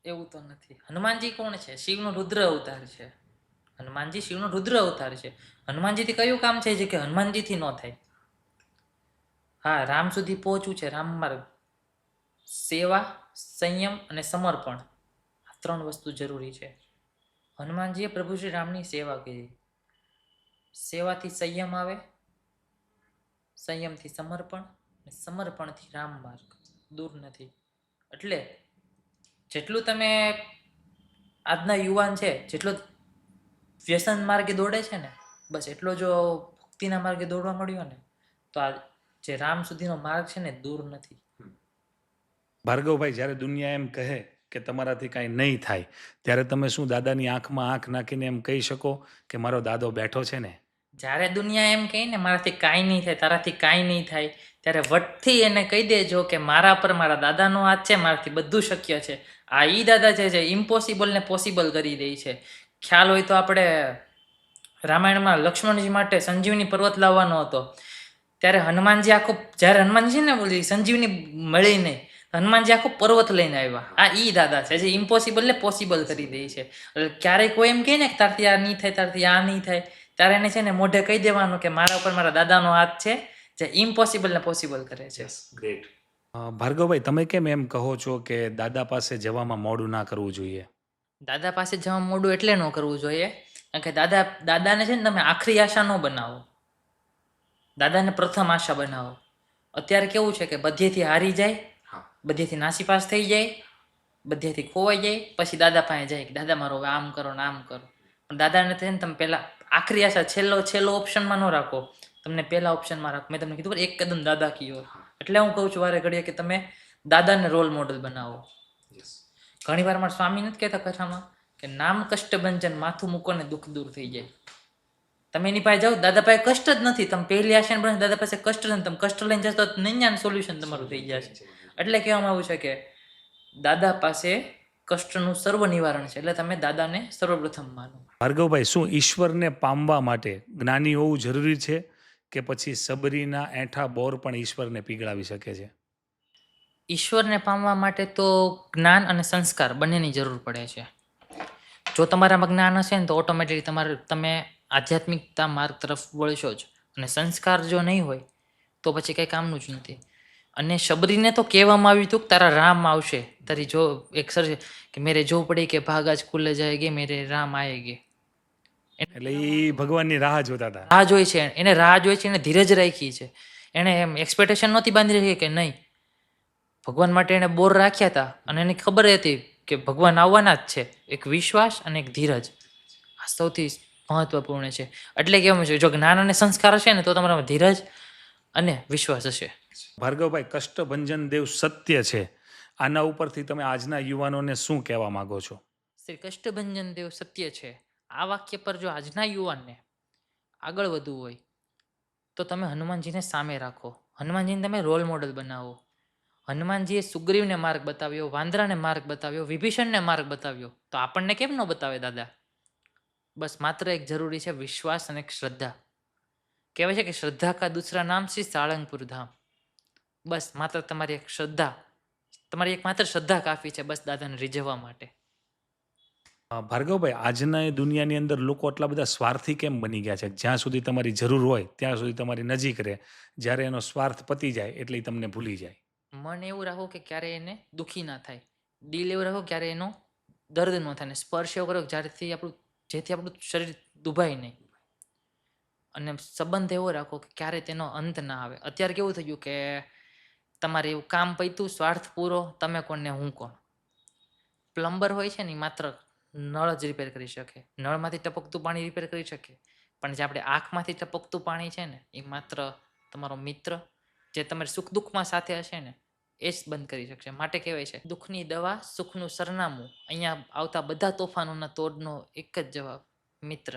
એવું તો નથી. હનુમાનજી કોણ છે? શિવનો રુદ્ર અવતાર છે. હનુમાનજી શિવનો રુદ્ર અવતાર છે. હનુમાનજીથી કયું કામ છે જે કે હનુમાનજીથી ન થાય? હા, રામ સુધી પહોંચવું છે, રામ માર્ગ, સેવા, સંયમ અને સમર્પણ, આ 3 વસ્તુ જરૂરી છે. હનુમાનજીએ પ્રભુ શ્રી રામની સેવા કરી. સેવાથી સંયમ આવે, સંયમથી સમર્પણ, અને સમર્પણથી રામ માર્ગ દૂર નથી. એટલે જેટલું તમે આજના યુવાન છે જેટલો વ્યસન માર્ગે દોડે છે ને, બસ એટલો જો ભક્તિના માર્ગે દોડવા મળ્યો ને તો આ જે રામ સુધીનો માર્ગ છે ને દૂર નથી. ભાર્ગવભાઈ, જ્યારે દુનિયા એમ કહે કે તમારાથી કાંઈ નહીં થાય, ત્યારે તમે શું દાદાની આંખમાં આંખ નાખીને એમ કહી શકો કે મારો દાદો બેઠો છે ને? જ્યારે દુનિયા એમ કહે ને મારાથી કાંઈ નહીં થાય, તારાથી કાંઈ નહીં થાય, ત્યારે વટથી એને કહી દેજો કે મારા પર મારા દાદાનો હાથ છે, મારાથી બધું શક્ય છે. આ ઈ દાદા છે જે ઇમ્પોસિબલને પોસિબલ કરી દે છે. ખ્યાલ હોય તો આપણે રામાયણમાં લક્ષ્મણજી માટે સંજીવની પર્વત લાવવાનો હતો, ત્યારે હનુમાનજી આખો, જ્યારે હનુમાનજી ને બોલી સંજીવની મળી નહીં, હનુમાનજી આખો પર્વત લઈને આવ્યા. આ ઈ દાદા છે જે ઇમ્પોસિબલને પોસિબલ કરી દે છે. એટલે ક્યારેય કોઈ એમ કહે ને કે તારથી આ નહીં થાય, તારથી આ નહીં થાય, ત્યારે એને છે ને મોઢે કહી દેવાનું કે મારા ઉપર મારા દાદાનો હાથ છે જે ઇમ્પોસિબલને પોસિબલ કરે છે. ગ્રેટ. ભાર્ગવભાઈ, તમે કેમ એમ કહો છો કે દાદા પાસે જવામાં મોડું ના કરવું જોઈએ? દાદા પાસે જવા મોડું એટલે ન કરવું જોઈએ કારણ કે દાદાને છે ને તમે આખરી આશા ન બનાવો, દાદાને પ્રથમ આશા બનાવો. અત્યારે કેવું છે કે બધેથી હારી જાય, બધેથી નાસીપાસ થઈ જાય, બધેથી ખોવાઈ જાય, પછી દાદા પાસે જાય કે દાદા મારો હવે આમ કરો ને આમ કરો. પણ દાદાને થઈને તમે પહેલા આખરી આશા છેલ્લો ઓપ્શનમાં ન રાખો તમને પહેલા ઓપ્શનમાં રાખો. મેં તમને કીધું એક કદમ દાદા કી ઓર. એટલે હું કહું છું વારે ઘડીએ કે તમે દાદાને રોલ મોડલ બનાવો. ઘણી વાર મારા સ્વામી નથી કહેતા કથામાં કે નામ કષ્ટ ભંજન, માથું મૂકો ને દુઃખ દૂર થઈ જાય. તમે એની પાસે જાઓ, દાદા પાસે કષ્ટ જ નથી. તમે પહેલી આશા બને દાદા પાસે કષ્ટ નથી, તમે કષ્ટ લઈને જશો તો નિર્જાન સોલ્યુશન તમારું થઈ જશે. એટલે કહેવામાં આવ્યું છે કે દાદા પાસે કષ્ટનું સર્વ નિવારણ છે. એટલે તમે દાદાને સર્વપ્રથમ માનો. ભાર્ગવભાઈ, શું ઈશ્વરને પામવા માટે જ્ઞાની હોવું જરૂરી છે કે પછી સબરીના એઠા બોર પણ ઈશ્વરને પીગળાવી શકે છે? ઈશ્વરને પામવા માટે તો જ્ઞાન અને સંસ્કાર બંનેની જરૂર પડે છે. જો તમારામાં જ્ઞાન હશે ને તો ઓટોમેટિક તમે આધ્યાત્મિકતા માર્ગ તરફ વળશો જ. અને સંસ્કાર જો નહીં હોય તો પછી કંઈ કામનું જ નથી. અને શબરીને તો કહેવામાં આવ્યું હતું કે તારા રામ આવશે, તારી જો એક સર છે કે મેરે જો પડી કે ભાગ આજ ખુલે જાયગે, મેરે રામ આએગે. એટલે એ ભગવાનની રાહ જોતા હતા. રાહ જોઈ છે, એને રાહ જોઈ છે, એને ધીરજ રાખી છે. એને એમ એક્સપેક્ટેશન નહોતી બાંધી રાખી કે નહીં, ભગવાન માટે એને બોર રાખ્યા હતા અને એને ખબર હતી કે ભગવાન આવવાના જ છે. એક વિશ્વાસ અને એક ધીરજ આ સૌથી મહત્વપૂર્ણ છે. એટલે કેવું છે, જો જ્ઞાન અને સંસ્કાર હશે ને તો તમારામાં ધીરજ અને વિશ્વાસ હશે. ભાર્ગવભાઈ, કષ્ટભંજન દેવ સત્ય છે, આના ઉપરથી તમે આજના યુવાનોને શું કહેવા માંગો છો? શ્રી કષ્ટભંજન દેવ સત્ય છે, આ વાક્ય પર જો આજના યુવાનને આગળ વધવું હોય તો તમે હનુમાનજીને સામે રાખો. હનુમાનજીને તમે રોલ મોડલ બનાવો. હનુમાનજીએ સુગ્રીવને માર્ગ બતાવ્યો, વાંદરાને માર્ગ બતાવ્યો, વિભીષણને માર્ગ બતાવ્યો, તો આપણને કેમ ન બતાવે દાદા? બસ માત્ર એક જરૂરી છે, વિશ્વાસ અને એક શ્રદ્ધા. કહેવાય છે કે શ્રદ્ધા કા દૂસરા નામ શ્રી સાળંગપુર ધામ. બસ માત્ર તમારી એક શ્રદ્ધા, તમારી એક માત્ર શ્રદ્ધા કાફી છે બસ દાદાને રીઝવવા માટે. ભાર્ગવભાઈ, આજના એ દુનિયાની અંદર લોકો એટલા બધા સ્વાર્થી કેમ બની ગયા છે? જ્યાં સુધી તમારી જરૂર હોય ત્યાં સુધી તમારી નજીક રહે, જ્યારે એનો સ્વાર્થ પતી જાય એટલે ઈ તમને ભૂલી જાય. મન એવું રાખો કે ક્યારે એને દુઃખી ના થાય, દિલ એવું રાખો ક્યારે એનો દર્દ ન થાય, ને સ્પર્શ એવો કરો જેથી આપણું શરીર દુભાય નહીં, અને સંબંધ એવો રાખો કે ક્યારે તેનો અંત ના આવે. અત્યારે કેવું થઈ ગયું કે તમારે એવું કામ પૈતું, સ્વાર્થ પૂરો, તમે કોણ ને હું કોણ. પ્લમ્બર હોય છે ને માત્ર નળ જ રિપેર કરી શકે, નળમાંથી ટપકતું પાણી રિપેર કરી શકે, પણ જે આપણે આંખમાંથી ટપકતું પાણી છે ને એ માત્ર તમારો મિત્ર જે તમારે સુખ દુઃખમાં સાથે હશે ને એ જ બંધ કરી શકશે. માટે કહેવાય છે દુઃખની દવા સુખનું સરનામું, અહીંયા આવતા બધા તોફાનોના તોડનો એક જ જવાબ, મિત્ર.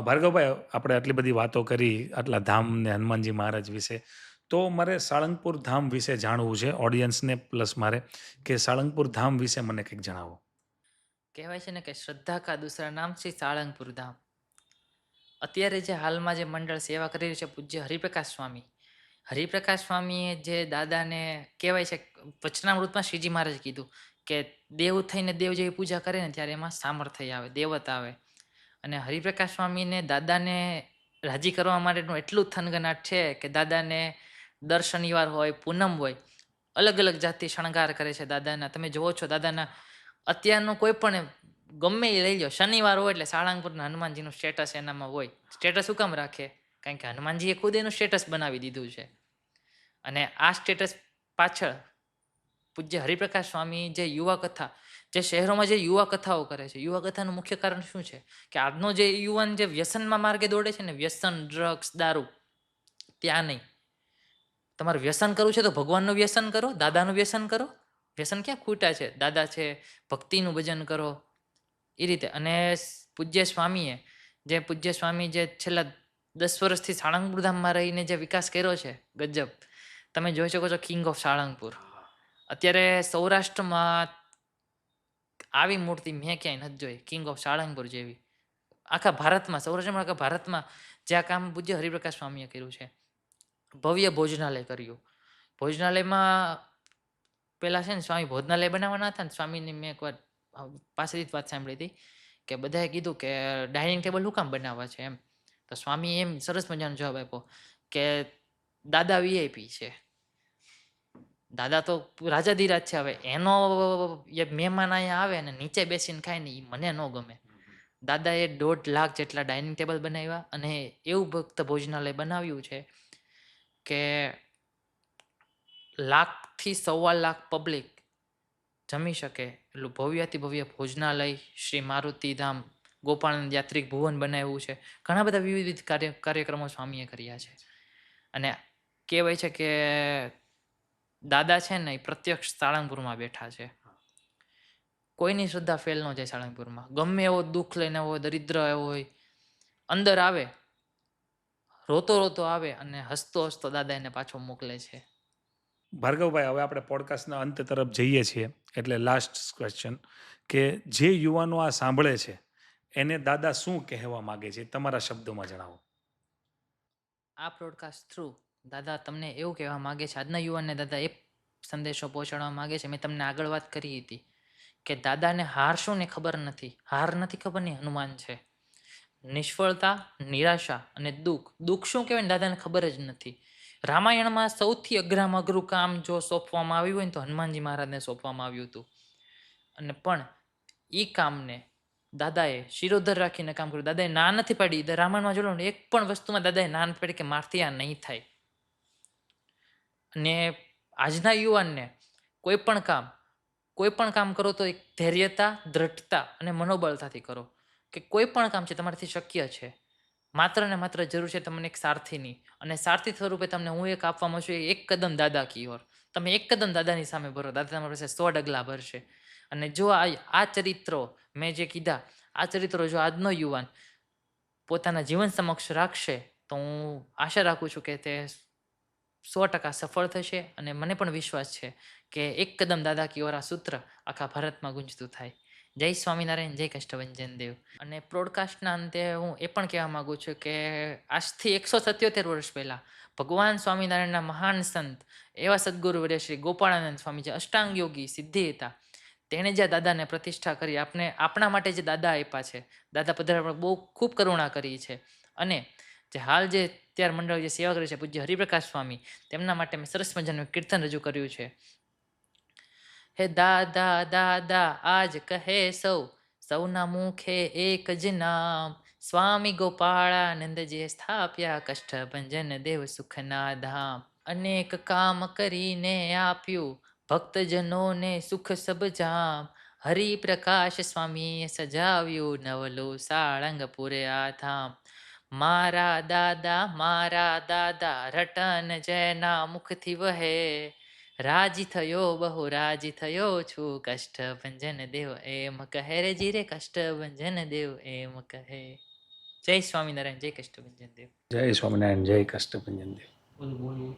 ભાર્ગવભાઈ, આપણે આટલી બધી વાતો કરી આટલા ધામ ને હનુમાનજી મહારાજ વિશે, તો મારે સાળંગપુર ધામ વિશે જાણવું છે ઓડિયન્સને પ્લસ મારે, કે સાળંગપુર ધામ વિશે મને કંઈક જણાવો. કહેવાય છે ને કે શ્રદ્ધા કા દૂસરા નામ શ્રી સાળંગપુર ધામ. અત્યારે જે હાલમાં જે મંડળ સેવા કરી રહ્યું છે પૂજ્ય હરિપ્રકાશ સ્વામી, હરિપ્રકાશ સ્વામીએ જે દાદાને કહેવાય છે વચનામૃતમાં શ્રીજી મહારાજ કીધું કે દેવ થઈને દેવ જેવી પૂજા કરે ને ત્યારે એમાં સામર્થ્ય આવે, દેવતા આવે. અને હરિપ્રકાશ સ્વામીને દાદાને રાજી કરવા માટેનું એટલું થનગનાટ છે કે દાદાને દર શનિવાર હોય, પૂનમ હોય, અલગ અલગ જાતથી શણગાર કરે છે દાદાના. તમે જુઓ છો દાદાના અત્યારનું કોઈ પણ ગમે એ લઈ લો, શનિવાર હોય એટલે સાળંગપુરના હનુમાનજીનું સ્ટેટસ એનામાં હોય. સ્ટેટસ શું કામ રાખે? કારણ કે હનુમાનજીએ ખુદ એનું સ્ટેટસ બનાવી દીધું છે. અને આ સ્ટેટસ પાછળ પૂજ્ય હરિપ્રકાશ સ્વામી જે યુવા કથા, જે શહેરોમાં જે યુવા કથાઓ કરે છે, યુવા કથાનું મુખ્ય કારણ શું છે કે આજનો જે યુવાન જે વ્યસનમાં માર્ગે દોડે છે ને, વ્યસન, ડ્રગ્સ, દારૂ, ત્યાં નહીં. તમારે વ્યસન કરવું છે તો ભગવાનનું વ્યસન કરો, દાદાનું વ્યસન કરો. વ્યસન ક્યાં ખૂટા છે? દાદા છે, ભક્તિનું ભજન કરો એ રીતે. અને પૂજ્ય સ્વામી જે છેલ્લા 10 વર્ષથી સાળંગપુર ધામમાં રહીને જે વિકાસ કર્યો છે, ગજબ. તમે જોઈ શકો છો કિંગ ઓફ સાળંગપુર. અત્યારે સૌરાષ્ટ્રમાં આવી મૂર્તિ મેં ક્યાંય નથી જોઈ, કિંગ ઓફ સાળંગપુર જેવી. આખા ભારતમાં, સૌરાષ્ટ્રમાં, આખા ભારતમાં જે આ કામ પૂજ્ય હરિપ્રકાશ સ્વામીએ કર્યું છે. ભવ્ય ભોજનાલય કર્યું. ભોજનાલયમાં પેલા છે ને સ્વામી ભોજનાલય બનાવવાના હતા ને, સ્વામીની મેં એકવાર પાસેથી જ વાત સાંભળી હતી કે બધાએ કીધું કે ડાઇનિંગ ટેબલ શું કામ બનાવવા છે એમ. તો સ્વામી એમ સરસ મજાનો જવાબ આપ્યો કે દાદા વીઆઈપી છે, દાદા તો રાજાધીરાજ છે. હવે એનો મહેમાન અહીંયા આવે ને નીચે બેસીને ખાય ને એ મને ન ગમે. દાદાએ 1.5 લાખ જેટલા ડાઇનિંગ ટેબલ બનાવ્યા અને એવું ભક્ત ભોજનાલય બનાવ્યું છે કે 1 લાખથી 1.25 લાખ પબ્લિક જમી શકે એટલું ભવ્યાતિ ભવ્ય ભોજનાલય શ્રી મારુતિધામ ગોપાળાનંદ યાત્રિક ભુવન બનાવ્યું છે, ઘણા બધા વિવિધ કાર્યક્રમો સ્વામીએ કર્યા છે. અને કહેવાય છે કે દાદા છે ને એ પ્રત્યક્ષ સાળંગપુરમાં બેઠા છે. કોઈની શ્રદ્ધા ફેલ ન જાય સાળંગપુરમાં. ગમે એવો દુઃખ લઈને હોય, દરિદ્ર હોય, અંદર આવે, રોતો રોતો આવે અને હસતો હસતો દાદા એને પાછો મોકલે છે. ભાર્ગવભાઈ, હવે આપણે પોડકાસ્ટના અંત તરફ જઈએ છીએ, એટલે લાસ્ટ ક્વેશ્ચન કે જે યુવાનો આ સાંભળે છે એને દાદા શું કહેવા માગે છે, તમારા શબ્દોમાં જણાવો. આ પ્રોડકાસ્ટ થ્રુ દાદા તમને એવું કહેવા માગે છે, આજના યુવાનને દાદા એ સંદેશો પહોંચાડવા માગે છે. મેં તમને આગળ વાત કરી હતી કે દાદાને હાર શું ને ખબર નથી. હાર નથી ખબર ને હનુમાન છે. નિષ્ફળતા, નિરાશા અને દુઃખ શું કહેવાય ને દાદાને ખબર જ નથી. રામાયણમાં સૌથી અઘરામાં અઘરું કામ જો સોંપવામાં આવ્યું હોય ને તો હનુમાનજી મહારાજને સોંપવામાં આવ્યું હતું. અને પણ એ કામને દાદાએ શિરોધર રાખીને કામ કર્યું. દાદાએ ના નથી પાડી. રામાયણમાં જોડો ને એક પણ વસ્તુમાં દાદાએ ના નથી પાડી કે મારથી આ નહીં થાય. અને આજના યુવાનને કોઈ પણ કામ કરો તો એક ધૈર્યતા, દ્રઢતા અને મનોબળતાથી કરો. કે કોઈ પણ કામ છે તમારાથી શક્ય છે. માત્ર ને માત્ર જરૂર છે તમને એક સારથીની. અને સારથી સ્વરૂપે તમને હું એક આપવામાં છું, એક કદમ દાદા કી ઓર. તમે એક કદમ દાદાની સામે ભરો, દાદા તમારા પાસે 100 ડગલા ભરશે. અને જો આ ચરિત્રો મેં જે કીધા, આ ચરિત્રો જો આજનો યુવાન પોતાના જીવન સમક્ષ રાખશે તો હું આશા રાખું છું કે તે 100% સફળ થશે. અને મને પણ વિશ્વાસ છે કે એક કદમ દાદા કી ઓર આ સૂત્ર આખા ભારતમાં ગુંજતું થાય. જય સ્વામિનારાયણ, જય કષ્ટભંજન દેવ. અને પ્રોડકાસ્ટના અંતે હું એ પણ કહેવા માગું છું કે આજથી 177 વર્ષ પહેલાં ભગવાન સ્વામિનારાયણના મહાન સંત એવા સદગુરુ વર્ય શ્રી ગોપાળાનંદ સ્વામી, જે અષ્ટાંગ યોગી સિદ્ધિ હતા, તેણે જે દાદાને પ્રતિષ્ઠા કરી, આપણા માટે જે દાદા આપ્યા છે, દાદા પધરામણ બહુ ખૂબ કરુણા કરી છે. અને જે હાલ જે ત્યાર મંડળ જે સેવા કરે છે પૂજ્ય હરિપ્રકાશ સ્વામી, તેમના માટે મેં સરસ મજાનું કીર્તન રજૂ કર્યું છે. હે દાદા દાદા આજ કહે સૌના મુખે એક જ નામ, સ્વામી ગોપાળાનંદ જે સ્થાપ્યા કષ્ટભંજન દેવ સુખના ધામ. અનેક કામ કરીને આપ્યું ભક્તજનોને સુખ સબજામ, હરિપ્રકાશ સ્વામીએ સજાવ્યું નવલું સાળંગપુરે આ ધામ. મારા દાદા રટન જેના મુખથી વહે, રાજી થયો બહુ રાજી થયો છું, કષ્ટભંજન દેવ એમ કહે રે જીરે, કષ્ટભંજન દેવ એમ કહે. જય સ્વામિનારાયણ, જય કષ્ટભંજન દેવ. જય સ્વામિનારાયણ, જય કષ્ટભંજન દેવ. બોલું